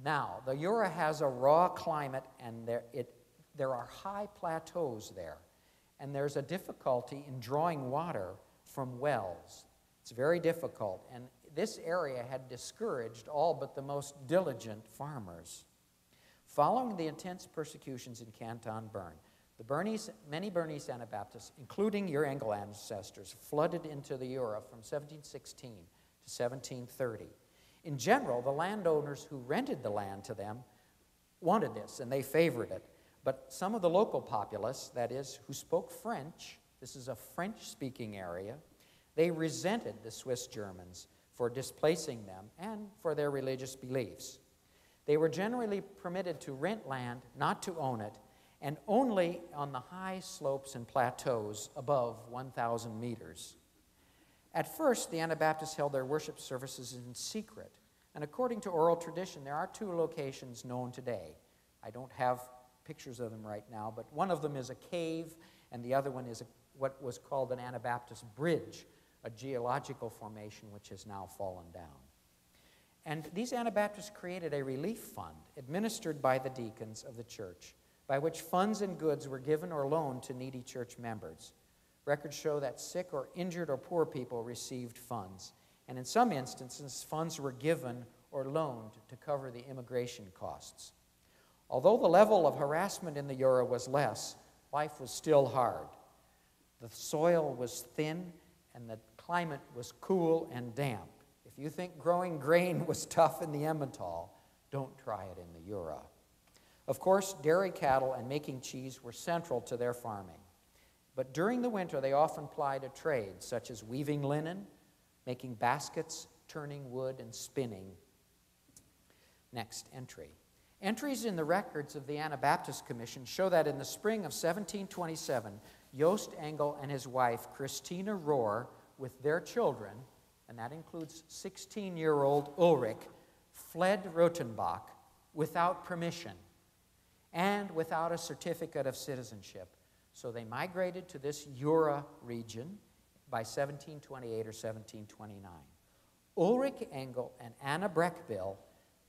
Now, the Jura has a raw climate and there are high plateaus there, and there's a difficulty in drawing water from wells. It's very difficult, and this area had discouraged all but the most diligent farmers. Following the intense persecutions in Canton Bern, many Bernese Anabaptists, including your Engle ancestors, flooded into the Jura from 1716 to 1730. In general, the landowners who rented the land to them wanted this, and they favored it. But some of the local populace, that is, who spoke French, this is a French-speaking area, they resented the Swiss Germans for displacing them and for their religious beliefs. They were generally permitted to rent land, not to own it, and only on the high slopes and plateaus above 1,000 meters. At first, the Anabaptists held their worship services in secret, and according to oral tradition, there are 2 locations known today. I don't have pictures of them right now, but one of them is a cave, and the other one is what was called an Anabaptist bridge, a geological formation which has now fallen down. And these Anabaptists created a relief fund administered by the deacons of the church, by which funds and goods were given or loaned to needy church members. Records show that sick or injured or poor people received funds, and in some instances, funds were given or loaned to cover the immigration costs. Although the level of harassment in the Jura was less, life was still hard. The soil was thin, and the climate was cool and damp. If you think growing grain was tough in the Emmental, don't try it in the Jura. Of course, dairy cattle and making cheese were central to their farming. But during the winter, they often plied a trade, such as weaving linen, making baskets, turning wood, and spinning. Next entry. Entries in the records of the Anabaptist Commission show that in the spring of 1727, Joost Engle and his wife, Christina Rohr, with their children, and that includes 16-year-old Ulrich, fled Rothenbach without permission and without a certificate of citizenship. So they migrated to this Jura region by 1728 or 1729. Ulrich Engle and Anna Breckbill,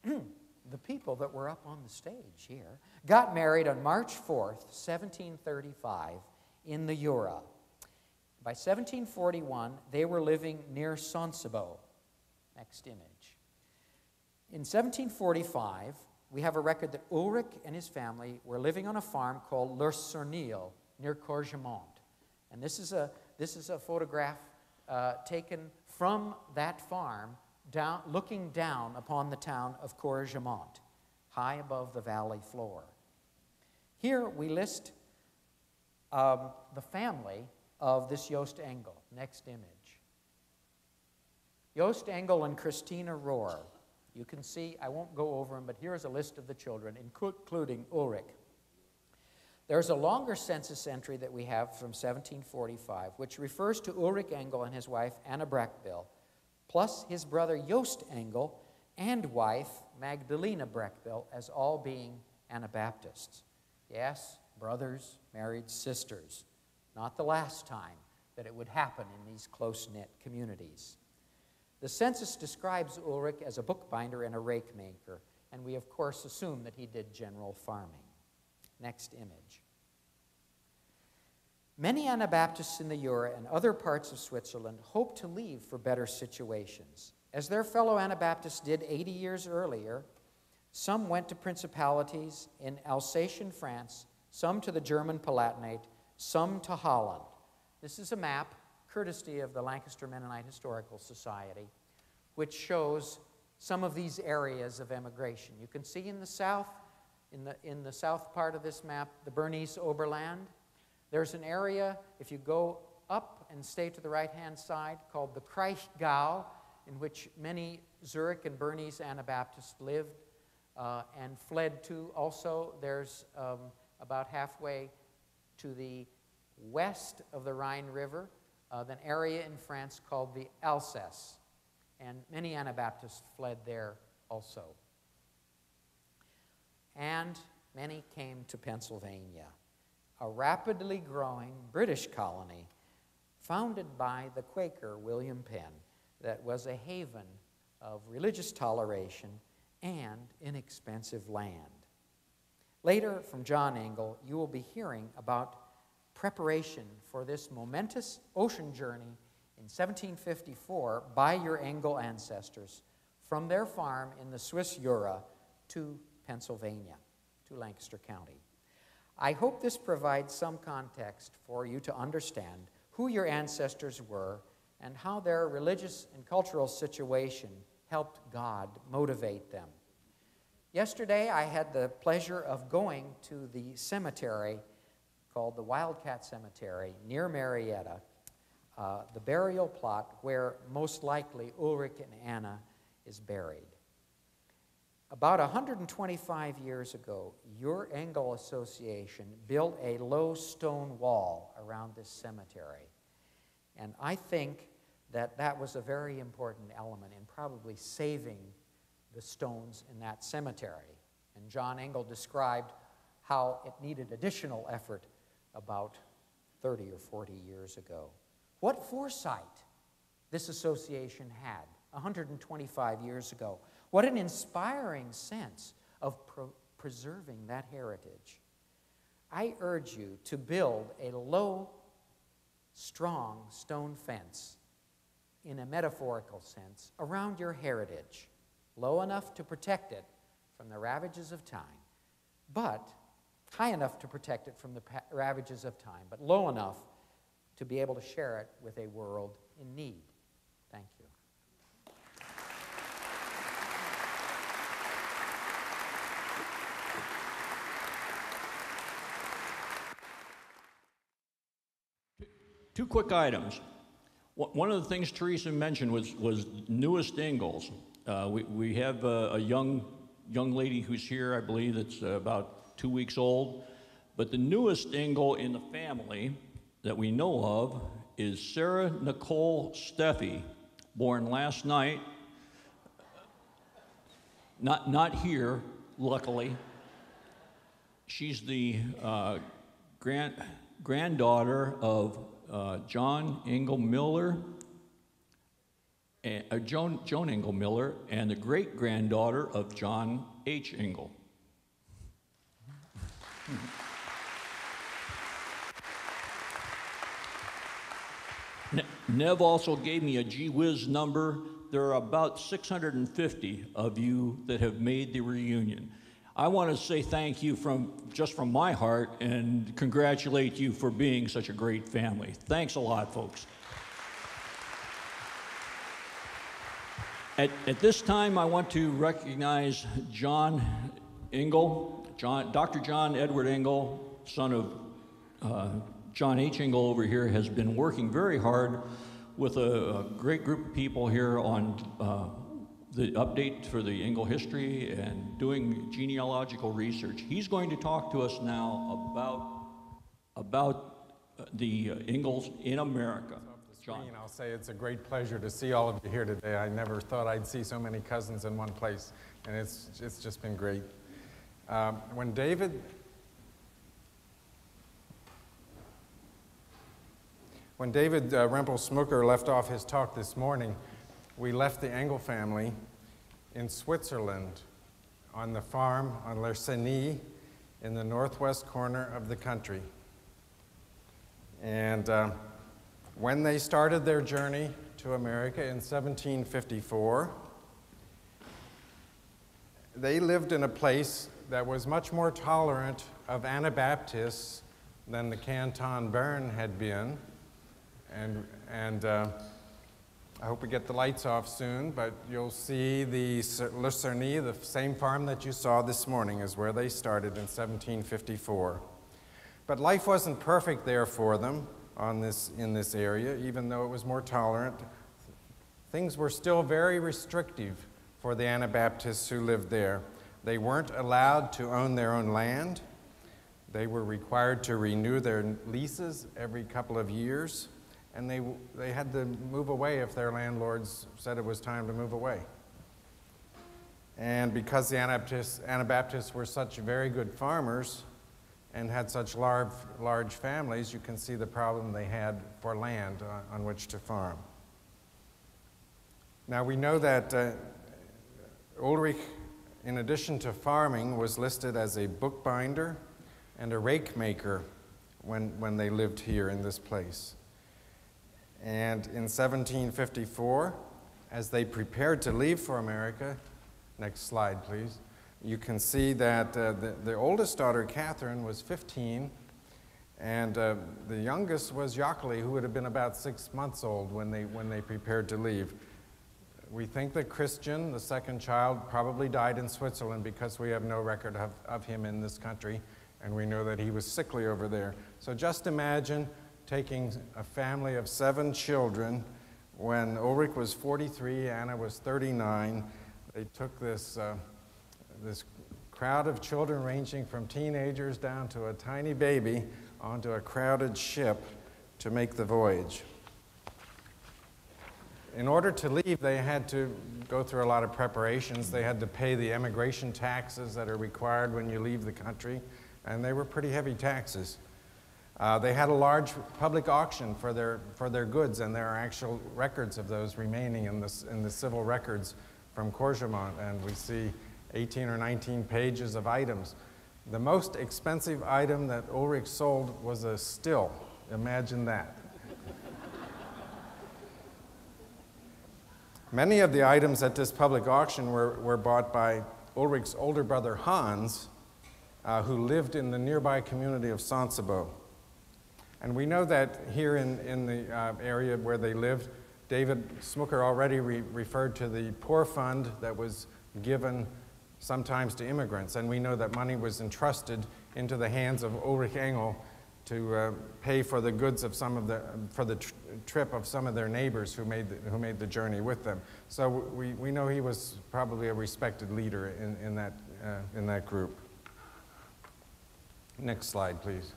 the people that were up on the stage here, got married on March 4th, 1735, in the Jura. By 1741, they were living near Sonsebo. Next image. In 1745, we have a record that Ulrich and his family were living on a farm called Le Cernil near Courgemont. And this is a photograph taken from that farm, looking down upon the town of Courgemont, high above the valley floor. Here we list the family of this Joost Engle. Next image. Joost Engle and Christina Rohr. You can see, I won't go over them, but here's a list of the children, including Ulrich. There's a longer census entry that we have from 1745, which refers to Ulrich Engle and his wife, Anna Breckbill, plus his brother Joost Engle and wife, Magdalena Breckbill, as all being Anabaptists. Yes, brothers married sisters. Not the last time that it would happen in these close-knit communities. The census describes Ulrich as a bookbinder and a rake maker, and we of course assume that he did general farming. Next image. Many Anabaptists in the Jura and other parts of Switzerland hoped to leave for better situations. As their fellow Anabaptists did 80 years earlier, some went to principalities in Alsatian France, some to the German Palatinate, some to Holland. This is a map, courtesy of the Lancaster Mennonite Historical Society, which shows some of these areas of emigration. You can see in the south, in the south part of this map, the Bernese Oberland. There's an area, if you go up and stay to the right-hand side, called the Kraichgau, in which many Zurich and Bernese Anabaptists lived and fled to. Also, there's about halfway to the west of the Rhine River, an area in France called the Alsace, and many Anabaptists fled there also. And many came to Pennsylvania, a rapidly growing British colony founded by the Quaker William Penn that was a haven of religious toleration and inexpensive land. Later, from John Engle, you will be hearing about preparation for this momentous ocean journey in 1754 by your Engle ancestors from their farm in the Swiss Jura to Pennsylvania, to Lancaster County. I hope this provides some context for you to understand who your ancestors were and how their religious and cultural situation helped God motivate them. Yesterday, I had the pleasure of going to the cemetery called the Wildcat Cemetery near Marietta, the burial plot where most likely Ulrich and Anna is buried. About 125 years ago, your Engle Association built a low stone wall around this cemetery. And I think that that was a very important element in probably saving the stones in that cemetery. And John Engle described how it needed additional effort about 30 or 40 years ago. What foresight this association had 125 years ago. What an inspiring sense of preserving that heritage. I urge you to build a low, strong stone fence in a metaphorical sense around your heritage, low enough to protect it from the ravages of time, but high enough to protect it from the ravages of time, but low enough to be able to share it with a world in need. Thank you. Two quick items. One of the things Teresa mentioned was newest Engles. We have a young young lady who's here, I believe, that's about 2 weeks old. But the newest Engle in the family that we know of is Sarah Nicole Steffi, born last night. Not here, luckily. She's the granddaughter of John Engle Miller, Joan Engle Miller, and the great-granddaughter of John H. Engle. Nev also gave me a gee whiz number. There are about 650 of you that have made the reunion. I want to say thank you just from my heart and congratulate you for being such a great family. Thanks a lot, folks. At this time, I want to recognize John Engle, Dr. John Edward Engle, son of John H. Engle over here, has been working very hard with a great group of people here on the update for the Engle history and doing genealogical research. He's going to talk to us now about the Engles in America. John. I'll say it's a great pleasure to see all of you here today. I never thought I'd see so many cousins in one place, and it's just been great. When David Rempel Smucker left off his talk this morning, we left the Engle family in Switzerland on the farm on Lerceny in the northwest corner of the country. And when they started their journey to America in 1754, they lived in a place that was much more tolerant of Anabaptists than the Canton Bern had been. And I hope we get the lights off soon, but you'll see the Lerceny, the same farm that you saw this morning, is where they started in 1754. But life wasn't perfect there for them in this area, even though it was more tolerant. Things were still very restrictive for the Anabaptists who lived there. They weren't allowed to own their own land. They were required to renew their leases every couple of years, and they had to move away if their landlords said it was time to move away. And because the Anabaptists were such very good farmers and had such large families, you can see the problem they had for land on which to farm. Now we know that Ulrich, in addition to farming, was listed as a bookbinder and a rake maker when they lived here in this place. And in 1754, as they prepared to leave for America, next slide please, you can see that the oldest daughter, Catherine, was 15, and the youngest was Jockeli, who would have been about 6 months old when they prepared to leave. We think that Christian, the second child, probably died in Switzerland because we have no record of him in this country, and we know that he was sickly over there. So just imagine taking a family of 7 children when Ulrich was 43, Anna was 39. They took this crowd of children ranging from teenagers down to a tiny baby onto a crowded ship to make the voyage. In order to leave, they had to go through a lot of preparations. They had to pay the emigration taxes that are required when you leave the country, and they were pretty heavy taxes. They had a large public auction for their goods, and there are actual records of those remaining in the civil records from Courgemont, and we see 18 or 19 pages of items. The most expensive item that Ulrich sold was a still. Imagine that. Many of the items at this public auction were bought by Ulrich's older brother Hans, who lived in the nearby community of Sonsebo. And we know that here in the area where they lived, David Smucker already referred to the poor fund that was given sometimes to immigrants. And we know that money was entrusted into the hands of Ulrich Engle to pay for the goods of some of the trip of some of their neighbors who made the journey with them. So we know he was probably a respected leader in that group. Next slide, please.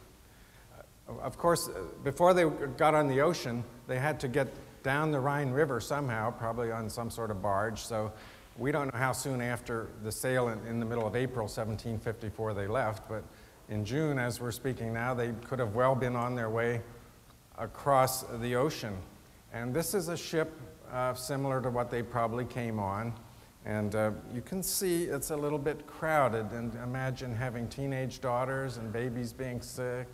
Of course, before they got on the ocean, they had to get down the Rhine River somehow, probably on some sort of barge. So we don't know how soon after the sail in the middle of April 1754 they left, but in June, as we're speaking now, they could have well been on their way across the ocean. And this is a ship similar to what they probably came on. And you can see it's a little bit crowded. And imagine having teenage daughters and babies being sick.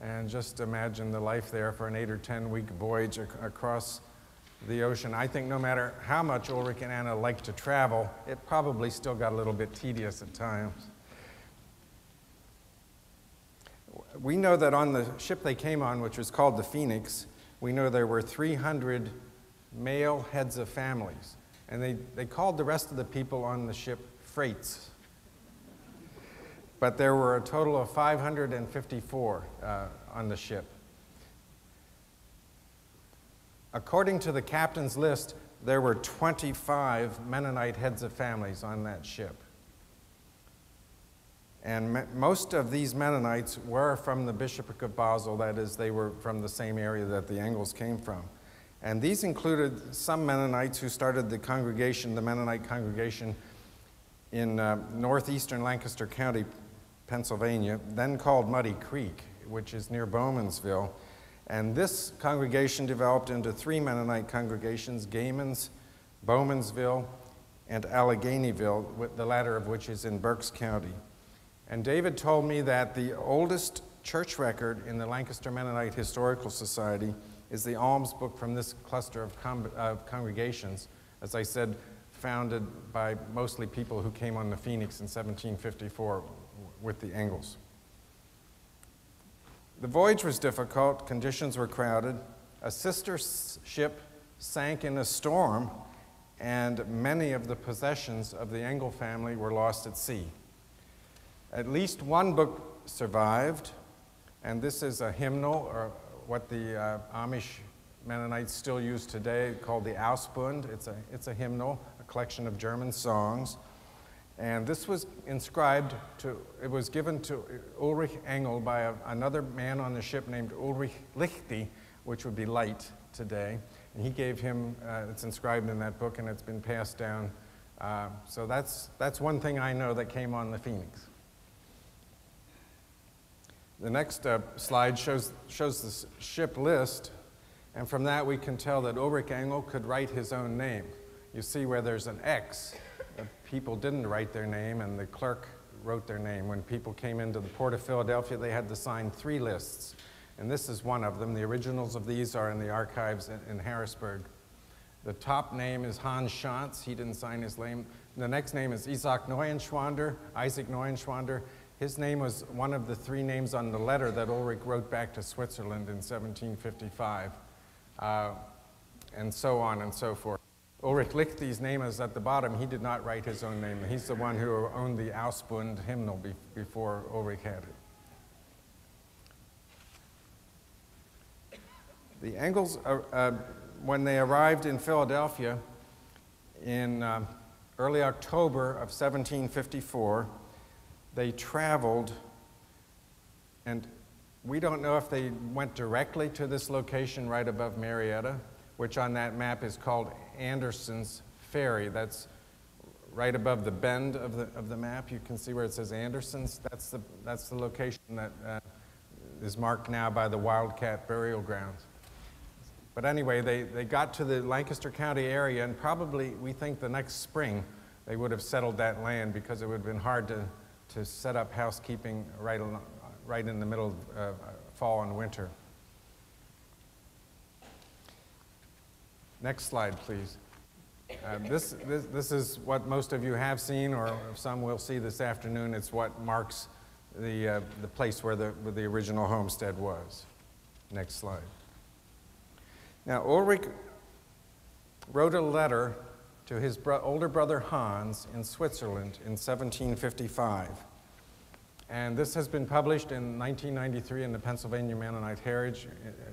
And just imagine the life there for an 8 or 10 week voyage across the ocean. I think no matter how much Ulrich and Anna liked to travel, it probably still got a little bit tedious at times. We know that on the ship they came on, which was called the Phoenix, we know there were 300 male heads of families. And they called the rest of the people on the ship freights. But there were a total of 554 on the ship. According to the captain's list, there were 25 Mennonite heads of families on that ship. And most of these Mennonites were from the Bishopric of Basel, that is, they were from the same area that the Engles came from. And these included some Mennonites who started the congregation, the Mennonite congregation, in northeastern Lancaster County, Pennsylvania, then called Muddy Creek, which is near Bowmansville. And this congregation developed into 3 Mennonite congregations, Gaymans, Bowmansville, and Alleghenyville, the latter of which is in Berks County. And David told me that the oldest church record in the Lancaster Mennonite Historical Society is the alms book from this cluster of congregations, as I said, founded by mostly people who came on the Phoenix in 1754 with the Engles. The voyage was difficult, conditions were crowded, a sister ship sank in a storm, and many of the possessions of the Engle family were lost at sea. At least one book survived, and this is a hymnal, or what the Amish Mennonites still use today, called the Ausbund. It's a hymnal, a collection of German songs. And this was inscribed it was given to Ulrich Engle by another man on the ship named Ulrich Lichty, which would be light today. And he gave him, it's inscribed in that book, and it's been passed down. So that's one thing I know that came on the Phoenix. The next slide shows the ship list, and from that we can tell that Ulrich Engle could write his own name. You see where there's an X. People didn't write their name, and the clerk wrote their name. When people came into the port of Philadelphia, they had to sign 3 lists, and this is one of them. The originals of these are in the archives in Harrisburg. The top name is Hans Schantz. He didn't sign his name. The next name is Isaac Neuenschwander. His name was one of the 3 names on the letter that Ulrich wrote back to Switzerland in 1755, and so on and so forth. Ulrich Lichty's name is at the bottom. He did not write his own name. He's the one who owned the Ausbund hymnal before Ulrich had it. The Engles, when they arrived in Philadelphia in early October of 1754, they traveled, and we don't know if they went directly to this location right above Marietta, which on that map is called Anderson's Ferry. That's right above the bend of the map. You can see where it says Anderson's. That's the location that is marked now by the Wildcat Burial Grounds. But anyway, they got to the Lancaster County area, and probably, we think the next spring, they would have settled that land, because it would have been hard to set up housekeeping right in the middle of fall and winter. Next slide, please. This is what most of you have seen, or some will see this afternoon. It's what marks the place where the original homestead was. Next slide. Now, Ulrich wrote a letter to his older brother Hans in Switzerland in 1755. And this has been published in 1993 in the Pennsylvania Mennonite Heritage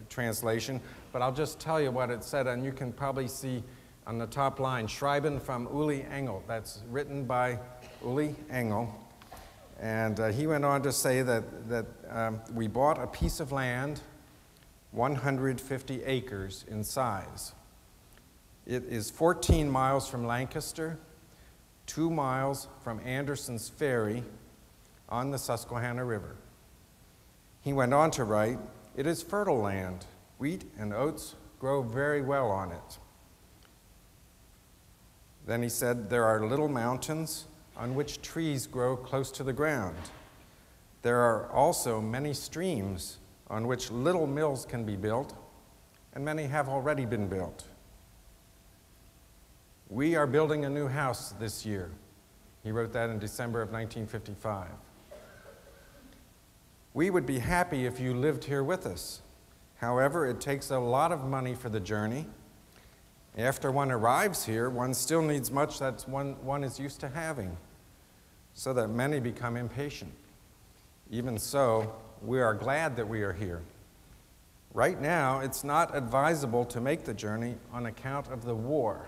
translation. But I'll just tell you what it said, and you can probably see on the top line, Schreiben from Uli Engle. That's written by Uli Engle. And he went on to say that we bought a piece of land, 150 acres in size. It is 14 miles from Lancaster, 2 miles from Anderson's Ferry on the Susquehanna River. He went on to write, "It is fertile land. Wheat and oats grow very well on it." Then he said, "There are little mountains on which trees grow close to the ground. There are also many streams on which little mills can be built, and many have already been built. We are building a new house this year." He wrote that in December of 1955. "We would be happy if you lived here with us. However, it takes a lot of money for the journey. After one arrives here, one still needs much that one is used to having, so that many become impatient. Even so, we are glad that we are here. Right now, it's not advisable to make the journey on account of the war."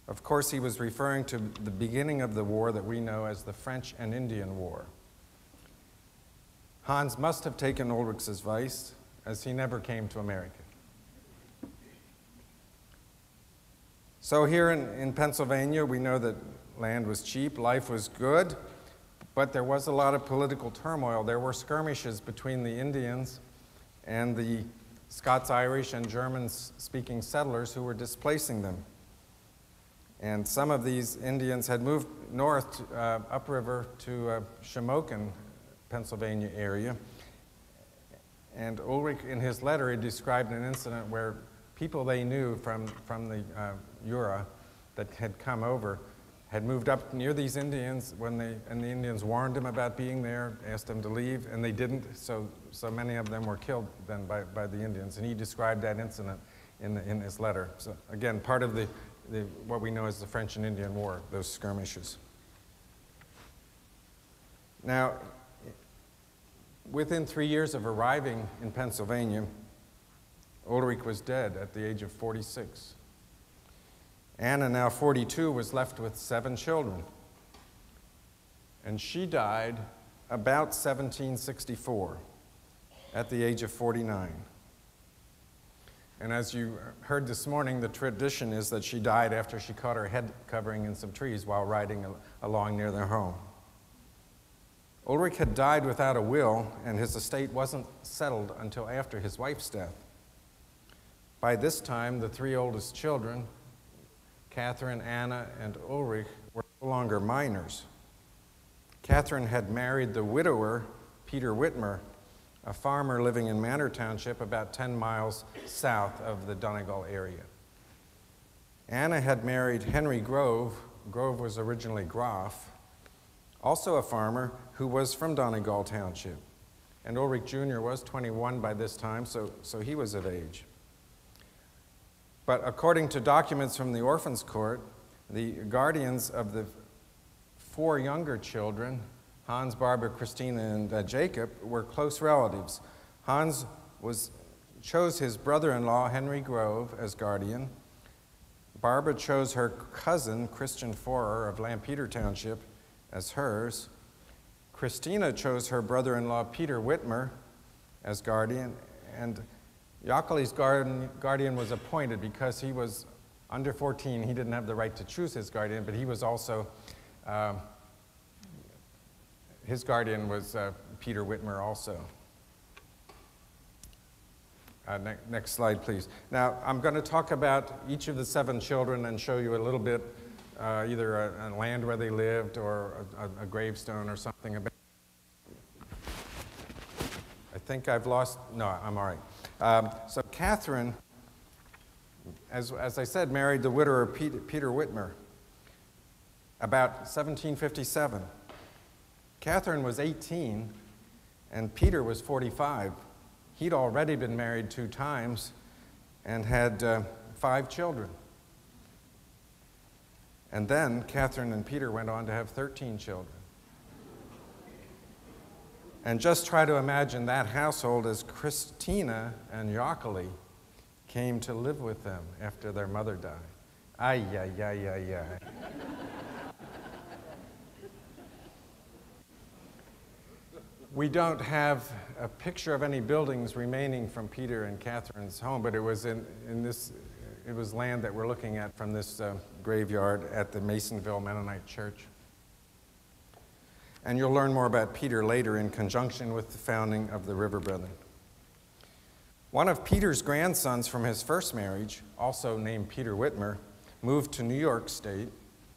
Of course, he was referring to the beginning of the war that we know as the French and Indian War. Hans must have taken Ulrich's advice, as he never came to America. So here in Pennsylvania, we know that land was cheap, life was good, but there was a lot of political turmoil. There were skirmishes between the Indians and the Scots-Irish and German-speaking settlers who were displacing them. And some of these Indians had moved north, upriver to Shamokin, Pennsylvania area. And Ulrich, in his letter, he described an incident where people they knew from the Jura that had come over had moved up near these Indians and the Indians warned them about being there, asked them to leave, and they didn't, so many of them were killed then by the Indians. And he described that incident in his letter. So again, part of what we know as the French and Indian War, those skirmishes. Now, within 3 years of arriving in Pennsylvania, Ulrich was dead at the age of 46. Anna, now 42, was left with 7 children. And she died about 1764 at the age of 49. And as you heard this morning, the tradition is that she died after she caught her head covering in some trees while riding along near their home. Ulrich had died without a will, and his estate wasn't settled until after his wife's death. By this time, the 3 oldest children, Catherine, Anna, and Ulrich, were no longer minors. Catherine had married the widower, Peter Whitmer, a farmer living in Manor Township about 10 miles south of the Donegal area. Anna had married Henry Grove. Grove was originally Groff, also a farmer who was from Donegal Township. And Ulrich Jr. was 21 by this time, so he was of age. But according to documents from the Orphans' Court, the guardians of the 4 younger children, Hans, Barbara, Christina, and Jacob, were close relatives. Hans chose his brother-in-law, Henry Grove, as guardian. Barbara chose her cousin, Christian Forer of Lampeter Township, as hers. Christina chose her brother-in-law, Peter Whitmer, as guardian, and Jockeli's guardian was appointed because he was under 14. He didn't have the right to choose his guardian, but he was also, his guardian was Peter Whitmer also. Next slide, please. Now, I'm going to talk about each of the 7 children and show you a little bit, either a land where they lived or a gravestone or something. I think I've lost, no, I'm all right. So Catherine, as I said, married the widower Peter Whitmer about 1757. Catherine was 18 and Peter was 45. He'd already been married 2 times and had 5 children. And then Catherine and Peter went on to have 13 children. And just try to imagine that household as Christina and Jockeli came to live with them after their mother died. Ay, ay, ay, ay, ay. We don't have a picture of any buildings remaining from Peter and Catherine's home, but it was it was land that we're looking at from this graveyard at the Masonville Mennonite Church. And you'll learn more about Peter later in conjunction with the founding of the River Brethren. One of Peter's grandsons from his first marriage, also named Peter Whitmer, moved to New York State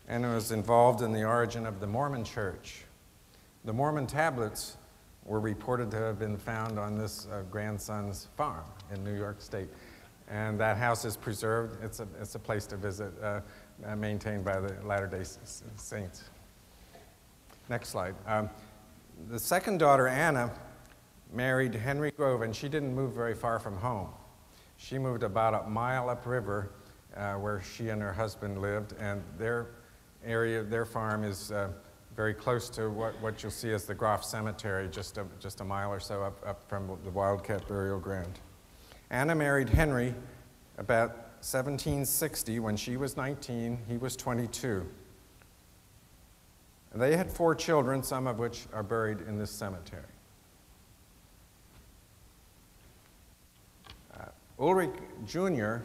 and was involved in the origin of the Mormon Church. The Mormon tablets were reported to have been found on this grandson's farm in New York State. And that house is preserved. It's a place to visit, maintained by the Latter-day Saints. Next slide. The second daughter, Anna, married Henry Grove, and she didn't move very far from home. She moved about a mile upriver where she and her husband lived, and their area, their farm is very close to what you'll see as the Groff Cemetery, just a mile or so up from the Wildcat Burial Ground. Anna married Henry about 1760 when she was 19, he was 22. They had 4 children, some of which are buried in this cemetery. Ulrich Jr.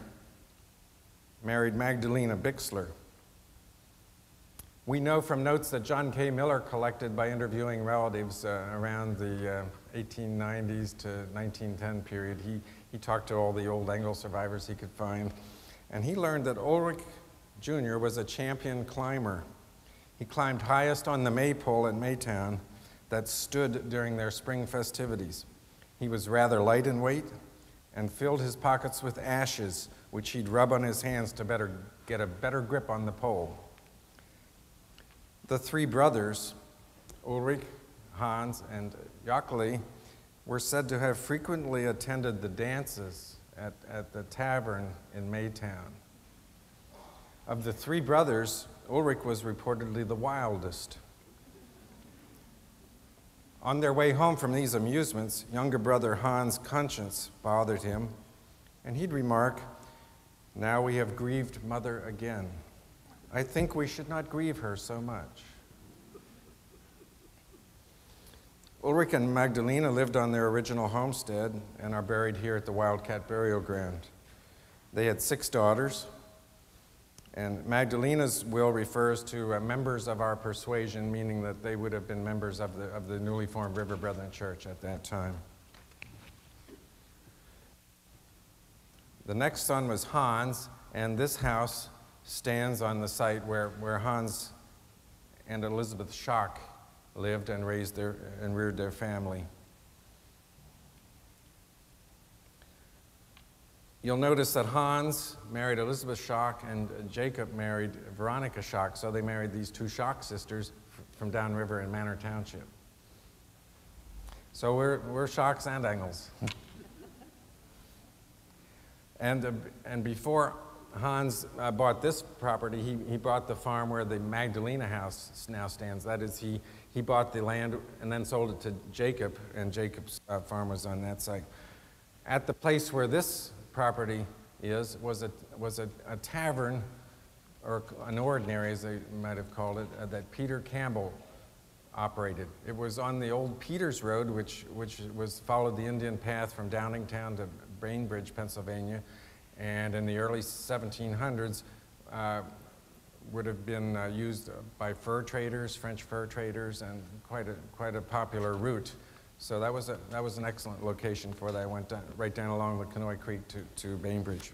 married Magdalena Bixler. We know from notes that John K. Miller collected by interviewing relatives around the 1890s to 1910 period. He talked to all the old Engle survivors he could find, and he learned that Ulrich Jr. was a champion climber. He climbed highest on the maypole at Maytown that stood during their spring festivities. He was rather light in weight and filled his pockets with ashes, which he'd rub on his hands to get a better grip on the pole. The 3 brothers, Ulrich, Hans, and Jockeli, were said to have frequently attended the dances at the tavern in Maytown. Of the 3 brothers, Ulrich was reportedly the wildest. On their way home from these amusements, younger brother Hans' conscience bothered him, and he'd remark, "Now we have grieved mother again. I think we should not grieve her so much." Ulrich and Magdalena lived on their original homestead and are buried here at the Wildcat Burial Ground. They had 6 daughters, and Magdalena's will refers to members of our persuasion, meaning that they would have been members of the newly formed River Brethren Church at that time. The next son was Hans, and this house stands on the site where Hans and Elizabeth Schock lived and reared their family. You'll notice that Hans married Elizabeth Schock and Jacob married Veronica Schock, so they married these 2 Schock sisters from downriver in Manor Township. So we're Schocks and Engles. And before Hans bought this property, he bought the farm where the Magdalena house now stands. That is, he bought the land and then sold it to Jacob, and Jacob's farm was on that site. At the place where this property was a tavern, or an ordinary, as they might have called it, that Peter Campbell operated. It was on the old Peters Road, which followed the Indian path from Downingtown to Bainbridge, Pennsylvania, and in the early 1700s would have been used by fur traders, French fur traders, and quite a popular route. So that was an excellent location for that. I went right down along the Kenoi Creek to Bainbridge.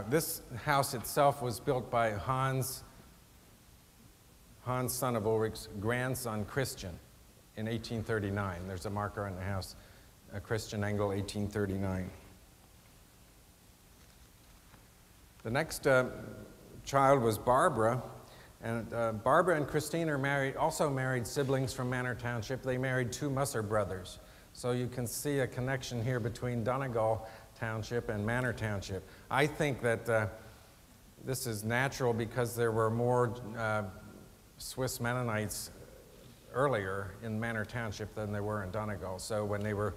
This house itself was built by Hans, son of Ulrich's grandson, Christian, in 1839. There's a marker on the house, Christian Engle, 1839. The next child was Barbara. And Barbara and Christina also married siblings from Manor Township. They married 2 Musser brothers. So you can see a connection here between Donegal Township and Manor Township. I think that this is natural because there were more Swiss Mennonites earlier in Manor Township than they were in Donegal. So when they were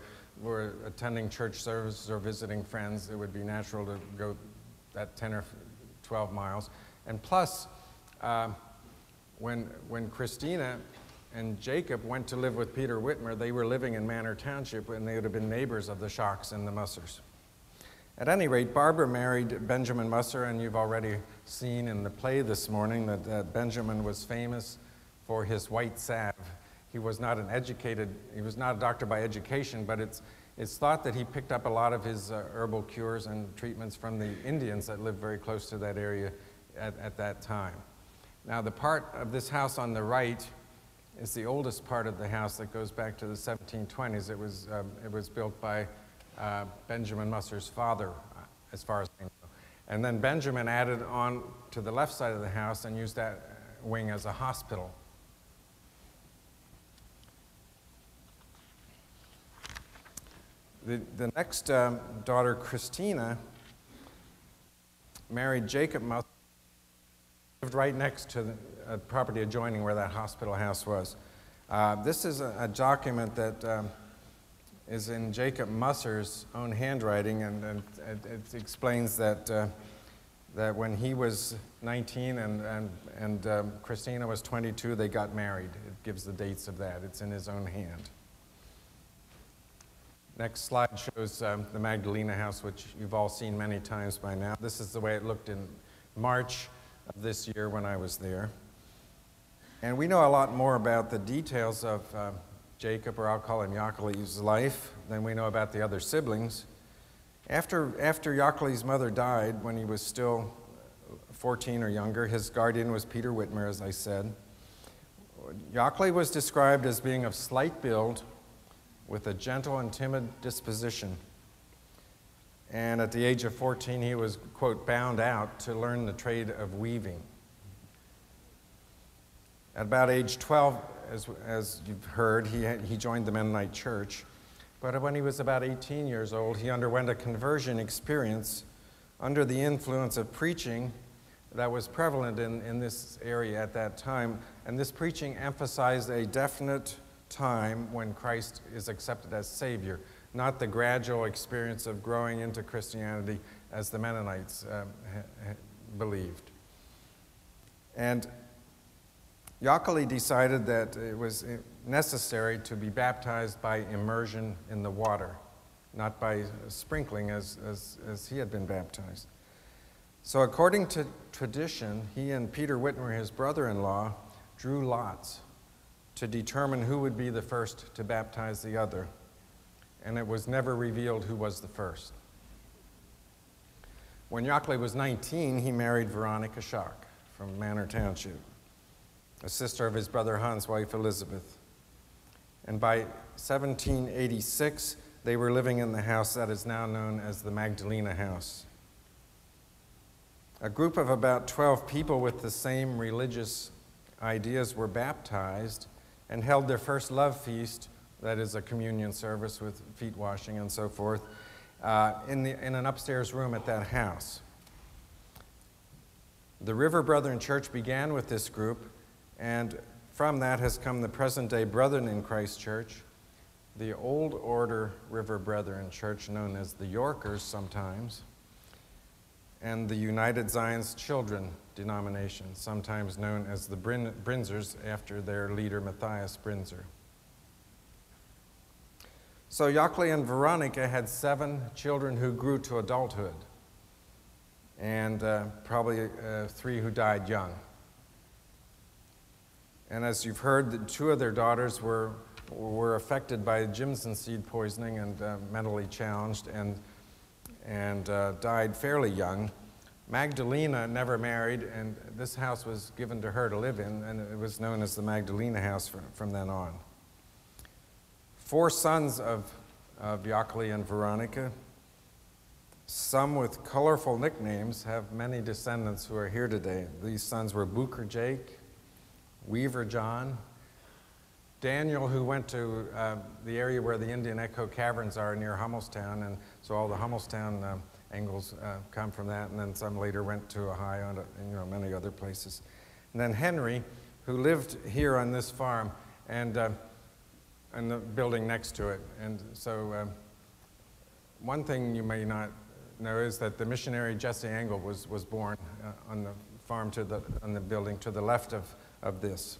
attending church services or visiting friends, it would be natural to go that 10 or 12 miles. And plus, when Christina and Jacob went to live with Peter Whitmer, they were living in Manor Township, and they would have been neighbors of the Schocks and the Mussers. At any rate, Barbara married Benjamin Musser, and you've already seen in the play this morning that Benjamin was famous for his white salve. He was not he was not a doctor by education, but it's thought that he picked up a lot of his herbal cures and treatments from the Indians that lived very close to that area at that time. Now, the part of this house on the right is the oldest part of the house that goes back to the 1720s. It was built by Benjamin Musser's father, as far as I know. And then Benjamin added on to the left side of the house and used that wing as a hospital. The next daughter, Christina, married Jacob Musser, lived right next to the property adjoining where that hospital house was. This is a document that is in Jacob Musser's own handwriting, and it explains that when he was 19 and Christina was 22, they got married. It gives the dates of that. It's in his own hand. Next slide shows the Magdalena house, which you've all seen many times by now. This is the way it looked in March of this year when I was there. And we know a lot more about the details of Jacob, or I'll call him Yaakali's life, than we know about the other siblings. After Yaakali's mother died, when he was still 14 or younger, his guardian was Peter Whitmer, as I said. Yaakali was described as being of slight build, with a gentle and timid disposition. And at the age of 14, he was, quote, bound out to learn the trade of weaving. At about age 12, as you've heard, he joined the Mennonite church. But when he was about 18 years old, he underwent a conversion experience under the influence of preaching that was prevalent in this area at that time. And this preaching emphasized a definite time when Christ is accepted as Savior, not the gradual experience of growing into Christianity as the Mennonites believed. And Yaakali decided that it was necessary to be baptized by immersion in the water, not by sprinkling as he had been baptized. So according to tradition, he and Peter Whitmer, his brother-in-law, drew lots to determine who would be the first to baptize the other, and it was never revealed who was the first. When Yaakali was 19, he married Veronica Schock from Manor Township, a sister of his brother Hans' wife Elizabeth. And by 1786, they were living in the house that is now known as the Magdalena House. A group of about 12 people with the same religious ideas were baptized and held their first love feast, that is a communion service with feet washing and so forth, in an upstairs room at that house. The River Brethren Church began with this group, and from that has come the present-day Brethren in Christ Church, the Old Order River Brethren Church, known as the Yorkers sometimes, and the United Zion's Children denomination, sometimes known as the Brinzers, after their leader Matthias Brinzer. So Yaakali and Veronica had 7 children who grew to adulthood, and probably 3 who died young. And as you've heard, 2 of their daughters were affected by Jimson seed poisoning and mentally challenged and died fairly young. Magdalena never married, and this house was given to her to live in, and it was known as the Magdalena House from then on. 4 sons of Yaakali and Veronica, some with colorful nicknames, have many descendants who are here today. These sons were Booker Jake, Weaver John, Daniel, who went to the area where the Indian Echo Caverns are near Hummelstown, and so all the Hummelstown Engles come from that, and then some later went to Ohio and many other places. And then Henry, who lived here on this farm and the building next to it. And so one thing you may not know is that the missionary Jesse Engle was born on the farm on the building to the left of this.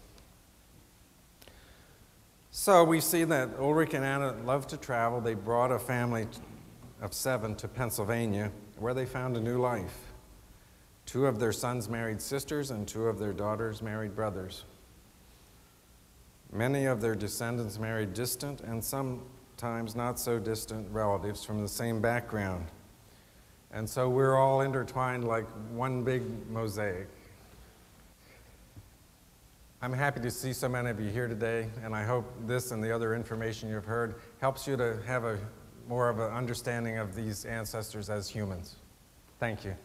So we see that Ulrich and Anna loved to travel. They brought a family of 7 to Pennsylvania, where they found a new life. 2 of their sons married sisters, and 2 of their daughters married brothers. Many of their descendants married distant and sometimes not so distant relatives from the same background. And so we're all intertwined like one big mosaic. I'm happy to see so many of you here today, and I hope this and the other information you've heard helps you to have more of an understanding of these ancestors as humans. Thank you.